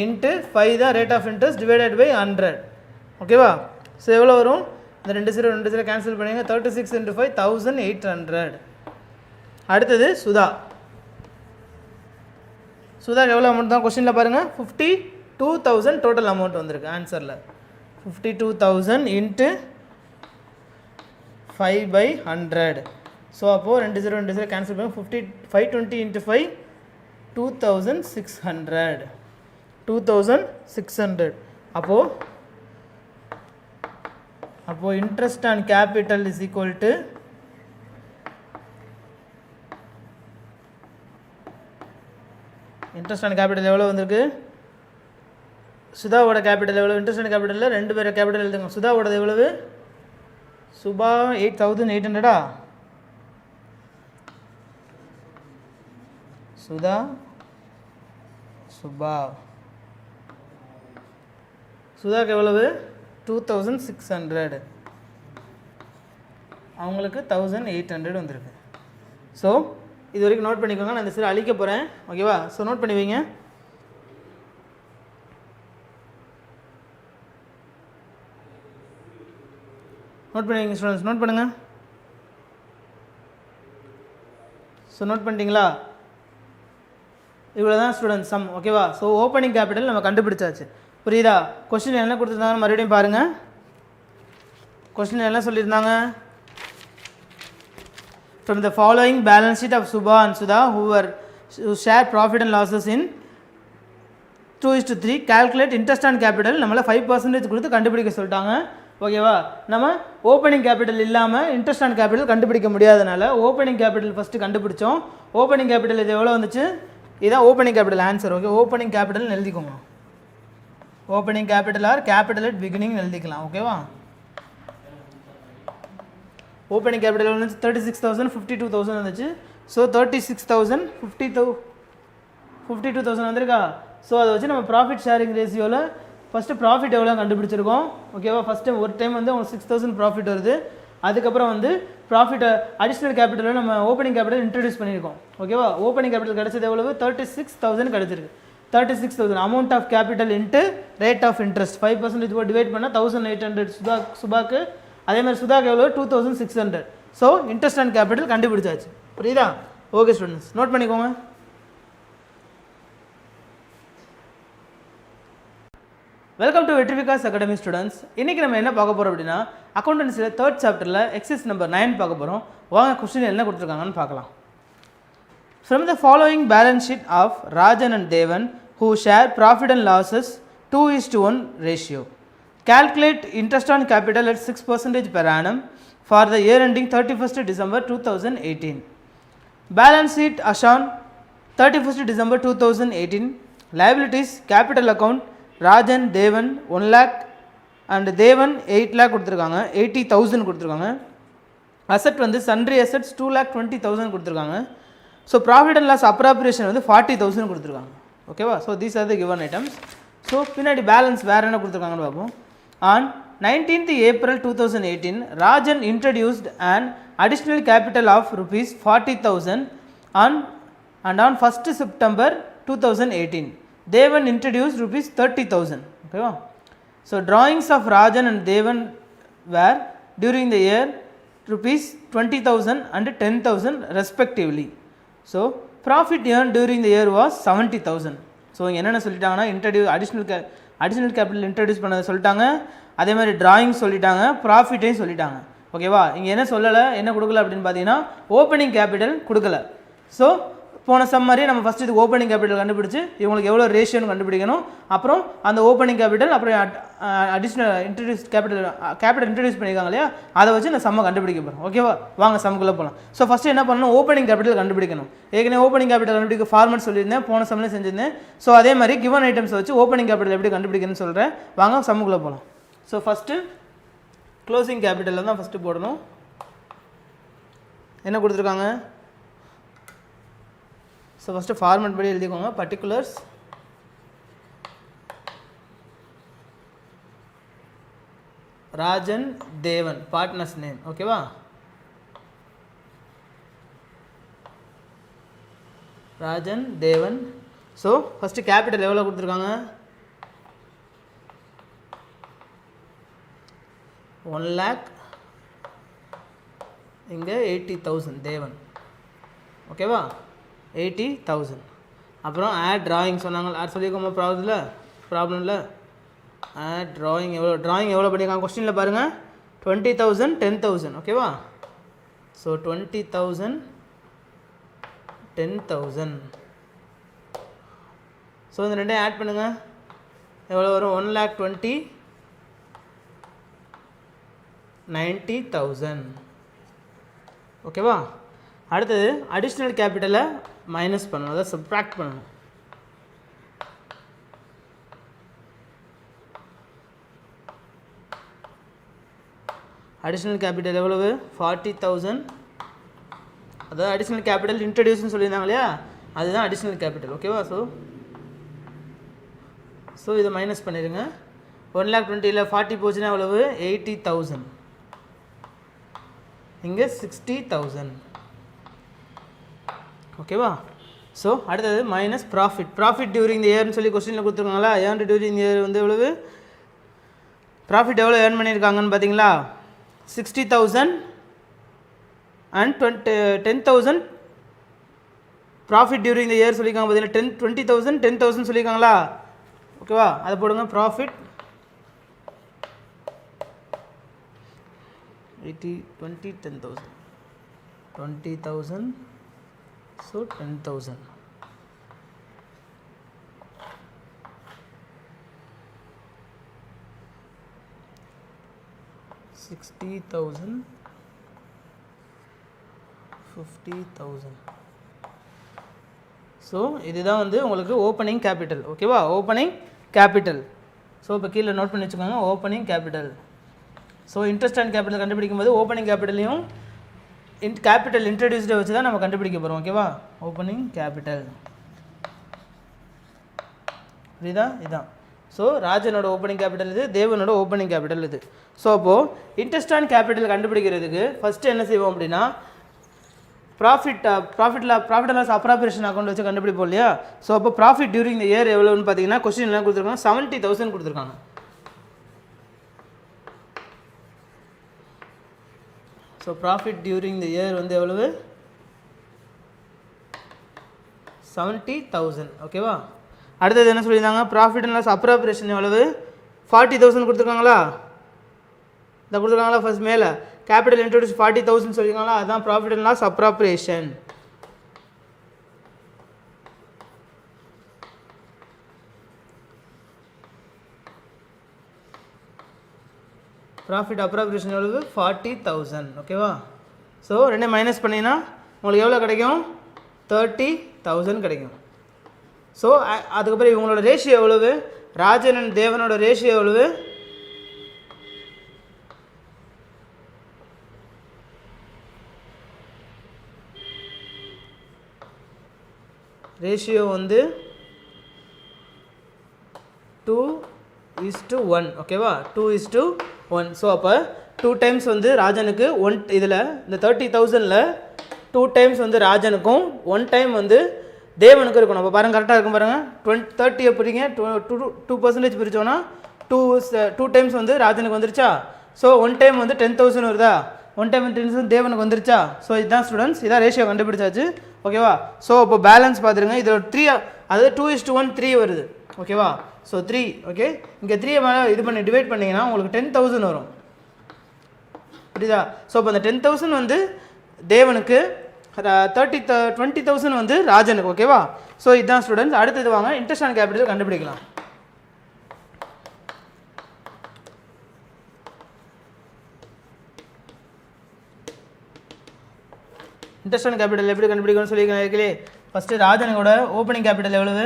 S1: இன்ட்டு 5 தான் rate of interest divided by 100 ஓகேவா. ஸோ எவ்வளோ வரும் இந்த 2 கேன்சல் பண்ணிங்க 36 இன்ட்டு 5 1800. அடுத்தது சுதாக்கு எவ்வளோ அமௌண்ட் தான் கொஸ்டினில் பாருங்கள் 52,000 டோட்டல் அமௌண்ட் வந்திருக்கு ஆன்சரில் 52,000 இன்ட்டு 5/100. ஸோ அப்போது 2 கேன்சல் பண்ணி 520 இன்ட்டு 5 2,600. அப்போது interest on capital is equal to interest on capital எவ்வளோ வந்திருக்கு சுதாவோட கேபிட்டல் எவ்வளோ இன்ட்ரெஸ்ட் ஆன் கேபிட்டலில் 2 பேர் கேபிட்டல் எழுதுங்க. சுதாவோடது எவ்வளவு சுபா 8,800 சுதாக்கு எவ்வளவு 2,600 அவங்களுக்கு 1,800 வந்திருக்கு. ஸோ இது வரைக்கும் நோட் பண்ணிக்கோங்க. நான் இந்த சைடு அழிக்க போகிறேன் ஓகேவா. ஸோ நோட் பண்ணி வைங்க. நோட் பண்ணி வைங்க ஸ்டூடெண்ட்ஸ் நோட் பண்ணுங்கள். ஸோ நோட் பண்ணிட்டீங்களா இவ்வளோ தான் ஸ்டூடெண்ட்ஸ் சம் ஓகேவா. ஸோ ஓப்பனிங் கேபிட்டல் நம்ம கண்டுபிடிச்சாச்சு புரியுதா. கொஸ்டின் என்ன கொடுத்துருந்தாங்க மறுபடியும் பாருங்கள். கொஸ்டின் என்ன சொல்லியிருந்தாங்க from the following balance sheet of Subha and Sudha who share profit and losses in 2:3 calculate interest on capital நம்மள 5% கொடுத்து கண்டுபிடிக்க சொல்லிட்டாங்க ஓகேவா. நம்ம ஓப்பனிங் கேபிட்டல் இல்லாமல் இன்ட்ரெஸ்ட் ஆன் கேபிட்டல் கண்டுபிடிக்க முடியாதனால ஓப்பனிங் கேபிட்டல் ஃபஸ்ட்டு கண்டுபிடிச்சோம். ஓப்பனிங் கேபிட்டல் இது எவ்வளோ வந்துச்சு இதுதான் opening capital answer okay. Opening capital எழுதிக்கோங்க. Opening capital or capital at beginning எழுதிக்கலாம் ஓகேவா. ஓப்பனிங் கேபிட்டல் வந்துச்சு 36,000 52,000 வந்துச்சு. ஸோ 36,000 52,000 வந்திருக்கா. ஸோ அதை வச்சு நம்ம ப்ராஃபிட் ஷேரிங் ரேஷியோவில் ஃபஸ்ட்டு ப்ராஃபிட் எவ்வளோ கண்டுபிடிச்சிருக்கோம் ஓகேவா. ஃபஸ்ட்டு ஒரு டைம் வந்து உங்களுக்கு 6,000 ப்ராஃபிட் வருது. அதுக்கப்புறம் வந்து ப்ராஃபிட் அடிஷ்னல் கேபிட்டலில் நம்ம ஓப்பனிங் கேபிட்டல் இன்ட்ரடியூஸ் பண்ணியிருக்கோம் ஓகேவா. ஓப்பனிங் கேபிட்டல் கிடச்சது எவ்வளவு 36,000 கிடச்சிருக்கு. 36,000 amount of capital into rate of interest 5% போட்டு டிவைட் பண்ணால் 1,800 சுபாக்கு. அதே மாதிரி சுதாக்கு எவ்வளோ 2,600. ஸோ இன்ட்ரெஸ்ட் அண்ட் கேபிட்டல் கண்டுபிடிச்சாச்சு புரியுதா. ஓகே ஸ்டூடெண்ட்ஸ் நோட் பண்ணிக்கோங்க. Welcome to Vetrivikas academy students. இன்றைக்கி நம்ம என்ன பார்க்க போகிறோம் அப்படின்னா அக்கௌண்டன்சியில் 3rd சாப்டரில் எக்ஸசைஸ் நம்பர் 9 பார்க்க போகிறோம். வாங்க கொஸ்டின் என்ன கொடுத்துருக்காங்கன்னு பார்க்கலாம். From the following balance sheet of Rajan and Devan who share profit and losses 2:1 ratio. Calculate interest on capital at 6% per annum for the year ending 31st December 2018. Balance sheet as on 31st December 2018. Liabilities capital account Rajan Devan 1 lakh and Devan 8 lakh கொடுத்துருக்காங்க 80,000 கொடுத்துருக்காங்க. Asset வந்து sundry assets 2,20,000 கொடுத்துருக்காங்க. So profit and loss appropriation வந்து 40,000 கொடுத்துருக்காங்க ஓகேவா. So these are the given items. So பின்னாடி balance வேறு என்ன கொடுத்துருக்காங்கன்னு பார்ப்போம். On 19th April 2018, Rajan introduced an additional capital of rupees 40,000 and on 1st September 2018, Devan introduced rupees 30,000. Okay. So drawings of Rajan and Devan were during the year rupees 20,000 and 10,000 respectively. So profit earn during the year was 70,000. So இங்கே என்னென்ன சொல்லிட்டாங்கன்னா additional capital introduce பண்ணதை சொல்லிட்டாங்க, அதே மாதிரி drawing சொல்லிட்டாங்க, ப்ராஃபிட்டையும் சொல்லிட்டாங்க. ஓகேவா, இங்கே என்ன சொல்லலை, என்ன கொடுக்கல அப்படின்னு பார்த்தீங்கன்னா ஓப்பனிங் கேபிட்டல் கொடுக்கல. ஸோ போன சம் மாதிரி நம்ம ஃபஸ்ட்டு இது ஓப்பனிங் கேபிட்டல் கண்டுபிடிச்சி இவங்களுக்கு எவ்வளோ ரேஷியோன்னு கண்டுபிடிக்கணும். அப்புறம் அந்த ஓப்பனிங் கேபிட்டல் அப்புறம் அடிஷ்னல் கேபிட்டல் இன்ட்ரடியூஸ் பண்ணியிருக்காங்க இல்லையா, அதை வச்சு நான் சம்மை கண்டுபிடிக்க போகிறோம். ஓகேவா, வாங்க சம்முக்குள்ளே போகலாம். ஸோ ஃபஸ்ட்டு என்ன பண்ணணும், ஓப்பனிங் கேபிட்டல் கண்டுபிடிக்கணும். ஏற்கனவே ஓப்பனிங் கேபிட்டல் கண்டுபிடிக்க ஃபார்மட் சொல்லியிருந்தேன், போன சம்மில் செஞ்சிருந்தேன். ஸோ அதே மாதிரி கிவன் ஐட்டம்ஸ் வச்சு ஓப்பனிங் கேபிட்டல் எப்படி கண்டுபிடிக்கணும்னு சொல்கிறேன், வாங்க சம்முக்குள்ளே போகலாம். ஸோ ஃபஸ்ட்டு க்ளோசிங் கேபிட்டலில் தான் ஃபஸ்ட்டு போடணும். என்ன கொடுத்துருக்காங்க, ஸோ ஃபஸ்ட்டு ஃபார்மட் படி எழுதிக்கோங்க. பர்டிகுலர்ஸ் ராஜன் தேவன் பார்ட்னர்ஸ் நேம். ஓகேவா, ராஜன் தேவன். ஸோ ஃபஸ்ட்டு கேபிட்டல் எவ்வளோ கொடுத்துருக்காங்க, 1 lakh, இங்கே 80,000 தேவன். ஓகேவா, 80,000. அப்புறம் ஆட் டிராயிங் சொன்னாங்க, ஆட் சொல்லியிருக்கோமா ப்ராப்ளம் இல்லை. ஆட் டிராயிங் எவ்வளோ பண்ணியிருக்காங்க கொஸ்டினில் பாருங்கள், 20,000 10,000. ஓகேவா, ஸோ 20,000 10,000. ஸோ இந்த ரெண்டையும் ஆட் பண்ணுங்கள், எவ்வளோ வரும், 1,20,000 90,000. ஓகேவா, அடுத்தது அடிஷ்னல் கேபிட்டலை மைனஸ் பண்ணணும், அதாவது சப்ட்ராக்ட் பண்ணணும். அடிஷ்னல் கேபிட்டல் எவ்வளவு, 40,000. அதாவது அடிஷ்னல் கேபிட்டல் இன்ட்ரடியூஸ்னு சொல்லியிருந்தாங்க இல்லையா, அதுதான் அடிஷ்னல் கேபிட்டல். ஓகேவா, ஸோ இதை மைனஸ் பண்ணிடுங்க. 1,20,000 40 போச்சுன்னா எவ்வளவு, 80,000. இங்கே 60,000. ஓகேவா, ஸோ அடுத்தது மைனஸ் ப்ராஃபிட் டியூரிங் த இயர்னு சொல்லி கொஸ்டினில் கொடுத்துருக்காங்களா. ஏர்ன் டியூரிங் த இயர் வந்து எவ்வளவு, ப்ராஃபிட் எவ்வளோ ஏர்ன் பண்ணியிருக்காங்கன்னு பார்த்தீங்களா, 60,000 and 10,000 profit during the year சொல்லியிருக்காங்க. பார்த்தீங்கன்னா 20,000 10,000 சொல்லியிருக்காங்களா. ஓகேவா, அதை போடுங்க. Profit 80 20 10,000 20,000, so 10,000. 60,000 50,000. ஸோ இதுதான் வந்து உங்களுக்கு ஓப்பனிங் கேபிட்டல். ஓகேவா, ஓப்பனிங் கேபிட்டல். ஸோ இப்போ கீழே நோட் பண்ணி வச்சுக்கோங்க, opening capital. So interest and capital கண்டுபிடிக்கும் போது ஓப்பனிங் கேபிட்டலையும் கேபிட்டல் இன்ட்ரடியூஸ்டை வச்சு தான் நம்ம கண்டுபிடிக்க போகிறோம். ஓகேவா, ஓப்பனிங் கேபிட்டல் இதுதான். ஸோ ராஜனோட ஓப்பனிங் கேபிட்டல் இது, தேவனோட ஓப்பனிங் கேபிட்டல் இது. ஸோ அப்போது இன்ட்ரெஸ்ட் அண்ட் கேபிட்டல் கண்டுபிடிக்கிறதுக்கு ஃபஸ்ட்டு என்ன செய்வோம் அப்படின்னா, ப்ராஃபிட் லாஸ் அப்ராப்ரியேஷன் அக்கௌண்ட் வச்சு கண்டுபிடிப்போம் இல்லையா. ஸோ அப்போ ப்ராஃபிட் டியூரிங் த இயர் எவ்வளோன்னு பார்த்தீங்கன்னா கொஸ்டின் என்ன கொடுத்துருக்காங்க, 70,000 கொடுத்துருக்காங்க. So profit during the year வந்து எவ்வளவு, 70,000. ஓகேவா, அடுத்தது என்ன சொல்லியிருந்தாங்க, ப்ராஃபிட் அண்ட் லாஸ் அப்ராப்ரியேஷன் எவ்வளவு, 40,000 கொடுத்துருக்காங்களா. இதை கொடுத்துருக்காங்களா, ஃபர்ஸ்ட் மேலே கேபிட்டல் இன்ட்ரோடியூஸ் 40,000 சொல்லியிருக்காங்களா, அதுதான் profit and loss appropriation. Profit appropriation எவ்வளவு, 40,000. ஓகேவா, ஸோ ரெண்டே மைனஸ் பண்ணிங்கன்னா உங்களுக்கு எவ்வளோ கிடைக்கும், 30,000 கிடைக்கும். ஸோ அதுக்கப்புறம் இவங்களோட ரேஷியோ எவ்வளவு, ராஜன் அண்ட் தேவனோட ரேஷியோ எவ்வளவு, ரேஷியோ வந்து 2:1. ஓகேவா, 2:1. ஸோ அப்போ 2 டைம்ஸ் வந்து ராஜனுக்கு 1, இதில் இந்த 30,000ல் 2 டைம்ஸ் வந்து ராஜனுக்கும் 1 டைம் வந்து தேவனுக்கும் இருக்கணும். அப்போ பாருங்கள் கரெக்டாக இருக்கும் பாருங்கள். 30 பிரிங்க, 2% பிரித்தோன்னா 2 டைம்ஸ் வந்து ராஜனுக்கு வந்துருச்சா. ஸோ 1 டைம் வந்து 10,000 வருதா, 1 டைம் 10,000 தேவனுக்கு வந்துருச்சா. ஸோ இதுதான் ஸ்டூடெண்ட்ஸ், இதான் ரேஷியோ கண்டுபிடிச்சாச்சு. ஓகேவா. ஸோ இப்போ பேலன்ஸ் பார்த்துருங்க, இதில் 3 அதாவது 2:1 3 வருது ஓகேவா. ஸோ 3 ஓகே, இங்கே 3 மேலே இது பண்ணி டிவைட் பண்ணிங்கன்னா உங்களுக்கு 10,000 வரும் புரியுதா. ஸோ இப்போ அந்த 10,000 வந்து தேவனுக்கு, 20,000 வந்து ராஜனுக்கு ஓகேவா. ஸோ இதுதான் ஸ்டூடெண்ட்ஸ். அடுத்தது வாங்க இன்ட்ரெஸ்ட் ஆன் கேபிட்டல் கண்டுபிடிக்கலாம். இன்ட்ரெஸ்ட் ஆன் கேபிட்டல் எப்படி கண்டுபிடிக்கணும்னு சொல்லியிருக்கேன். ஃபஸ்ட்டு ராஜனுக்கோட ஓப்பனிங் கேபிட்டல் எவ்வளவு?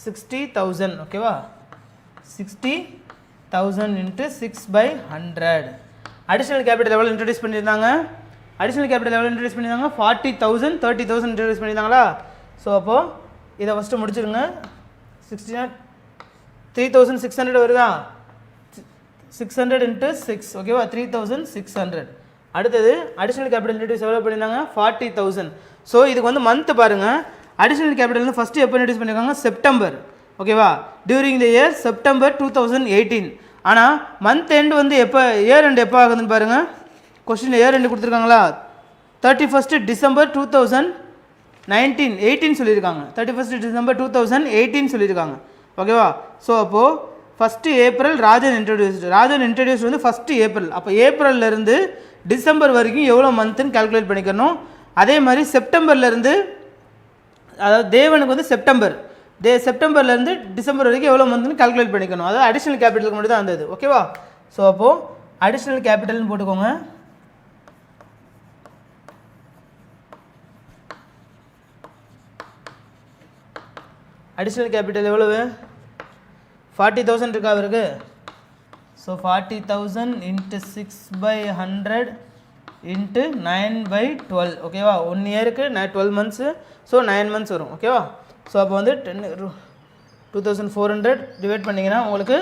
S1: 60,000 ஓகேவா. 60,000 × 6/100. அடிஷ்னல் கேபிட்டல் எவ்வளோ இன்ட்ரடியூஸ் பண்ணியிருந்தாங்க? 40,000 30,000 இன்ட்ரடியூஸ் பண்ணியிருந்தாங்களா. ஸோ அப்போது இதை ஃபஸ்ட்டு முடிச்சிருங்க. 60 3,600 வருதா. 600 × 6 ஓகேவா, 3,600. அடுத்தது அடிஷ்னல் கேபிட்டல் இன்ட்ரடியூஸ் எவ்வளோ பண்ணியிருந்தாங்க? 40,000. ஸோ இதுக்கு வந்து மந்த் பாருங்கள். அடிஷ்னல் கேபிட்டல் வந்து ஃபஸ்ட்டு எப்போ இன்ட்ரடியூஸ் பண்ணியிருக்காங்க? செப்டம்பர் ஓகேவா. During the year September 2018. ஆனால் மந்த் எண்டு வந்து எப்போ, இயர் எண்டு எப்போ ஆகுதுன்னு பாருங்கள். கொஸ்டினில் இயர் எண்டு கொடுத்துருக்காங்களா? 31 டிசம்பர் 2018 சொல்லியிருக்காங்க. 31 டிசம்பர் 2018 சொல்லியிருக்காங்க ஓகேவா. ஸோ அப்போது 1 ஏப்ரல் ராஜன் இன்ட்ரடியூஸ் வந்து 1 ஏப்ரல். அப்போ ஏப்ரல்லேருந்து டிசம்பர் வரைக்கும் எவ்வளோ மந்த்துன்னு கால்குலேட் பண்ணிக்கணும். அதே மாதிரி செப்டம்பர்லேருந்து, அதாவது தேவனுக்கு வந்து செப்டம்பர்லேருந்து டிசம்பர் வரைக்கும் எவ்வளோ மந்த்னு கால்குலேட் பண்ணிக்கணும். அதாவது அடிஷ்னல் கேபிட்டலுக்கு மட்டும் தான் இருந்தது ஓகேவா. ஸோ அப்போது அடிஷ்னல் கேபிட்டல்னு போட்டுக்கோங்க. அடிஷ்னல் கேபிட்டல் எவ்வளவு? 40,000 இருக்கா அவருக்கு. ஸோ 40,000 × 6/100 × 9/12 ஓகேவா. 1 இயருக்கு 12 மந்த்ஸு. ஸோ 9 மந்த்ஸ் வரும் ஓகேவா. ஸோ அப்போ வந்து 2,400 டிவைட் பண்ணிங்கன்னா உங்களுக்கு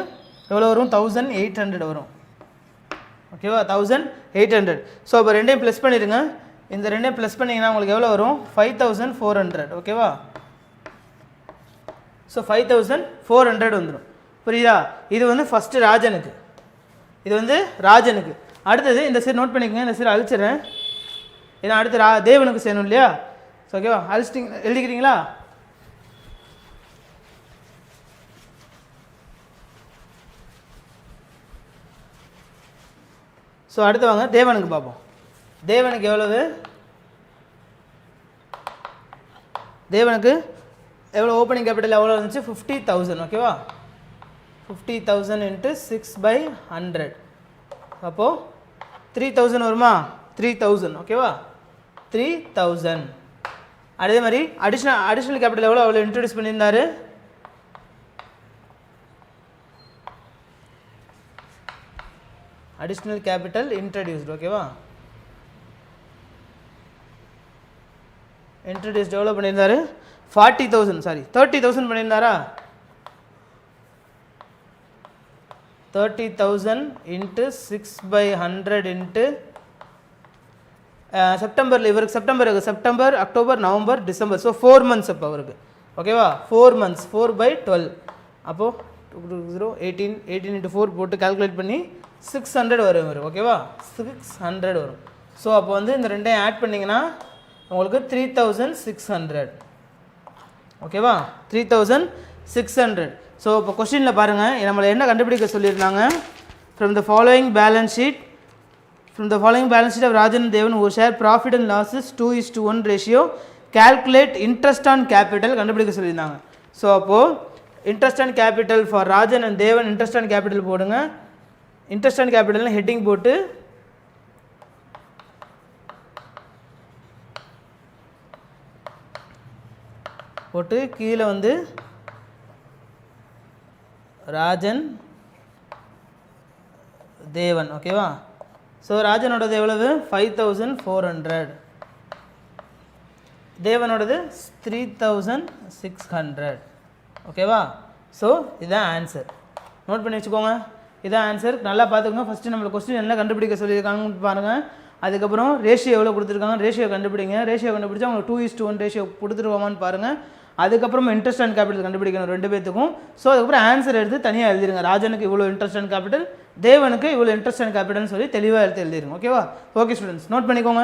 S1: எவ்வளோ வரும்? 1,800 வரும் ஓகேவா. 1,800. ஸோ அப்போ ரெண்டையும் ப்ளஸ் பண்ணிடுங்க. இந்த ரெண்டையும் ப்ளஸ் பண்ணிங்கன்னா உங்களுக்கு எவ்வளோ வரும்? 5,400 ஓகேவா. ஸோ 5,400 வந்துடும் புரியுதா. இது வந்து ஃபஸ்ட்டு ராஜனுக்கு, இது வந்து ராஜனுக்கு. அடுத்தது இந்த சைடு நோட் பண்ணிக்கோங்க, இந்த சைடு அழிச்சிடுறேன். ஏன்னா அடுத்து தேவனுக்கு செய்யணும் இல்லையா. ஸோ ஓகேவா, அழிச்சிட்டிங்க, எழுதிக்கிறீங்களா? ஸோ அடுத்து வாங்க தேவனுக்கு பார்ப்போம். தேவனுக்கு எவ்வளவு? தேவனுக்கு எவ்வளோ ஓப்பனிங் கேபிட்டல் எவ்வளோ இருந்துச்சு? 50,000 ஓகேவா. 50,000 × 6/100 அப்போது 3,000 வருமா? 3,000 ஓகேவா. 3,000. அதே மாதிரி அடிஷ்னல் கேபிட்டல் எவ்வளோ இன்ட்ரடியூஸ் பண்ணியிருந்தாரு? அடிஷ்னல் கேபிட்டல் இன்ட்ரடியூஸ்டு ஓகேவா. இன்ட்ரடியூஸ்டு எவ்வளோ பண்ணியிருந்தாரு? 30,000 பண்ணியிருந்தாரா? 30,000 × 6/100 செப்டம்பரில் இவருக்கு September October November December. So 4 months அப்போ அவருக்கு ஓகேவா. 4 மந்த்ஸ் 4/12 அப்போது 18 × 4 போட்டு கால்குலேட் பண்ணி 600 வரும் இவர் ஓகேவா. 600 வரும். ஸோ அப்போ வந்து இந்த ரெண்டையும் ஆட் பண்ணிங்கன்னா உங்களுக்கு 3,600 ஓகேவா. 3,600. ஸோ இப்போ கொஸ்டினில் பாருங்கள், நம்மளை என்ன கண்டுபிடிக்க சொல்லியிருந்தாங்க? From the following balance sheet of Rajan Devan who share profit and losses 2:1 ratio calculate interest on capital கண்டுபிடிக்க சொல்லியிருந்தாங்க. ஸோ அப்போது interest on capital for Rajan and Devan interest on capital போடுங்க. இன்ட்ரெஸ்ட் ஆன் கேபிட்டல்னு ஹெட்டிங் போட்டு கீழே வந்து ராஜன் தேவன் ஓகேவா. ஸோ ராஜனோடது எவ்வளவு? 5,400. தேவனோடது 3,600 ஓகேவா. ஸோ இதுதான் ஆன்சர். நோட் பண்ணி வச்சுக்கோங்க, இதான் ஆன்சர். நல்லா பார்த்துக்கோங்க. ஃபஸ்ட்டு நம்மளுக்கு கொஸ்டின் என்ன கண்டுபிடிக்க சொல்லியிருக்காங்கன்னு பாருங்கள். அதுக்கப்புறம் ரேஷியோ எவ்வளோ கொடுத்துருக்காங்க, ரேஷியோ கண்டுபிடிங்க. ரேஷியோ கண்டுபிடிச்சா உங்களுக்கு 2:1 ரேஷியோ கொடுத்துருவோமான்னு பாருங்கள். அதுக்கப்புறம் இன்ட்ரெஸ்ட் அண்ட் கேபிட்டல் கண்டுபிடிக்கணும் 2 பேத்துக்கும். ஸோ அதுக்கப்புறம் ஆன்சர் எடுத்து தனியாக எழுதிருங்க. ராஜனுக்கு இவ்வளோ இன்ட்ரெஸ்ட் அண்ட் கேபிட்டல், தேவனுக்கு இவ்வளோ இன்ட்ரெஸ்ட் அண்ட் கேபிட்டல்னு சொல்லி தெளிவாக எடுத்து எழுதிருங்க ஓகேவா. ஓகே ஸ்டூடெண்ட்ஸ், நோட் பண்ணிக்கோங்க.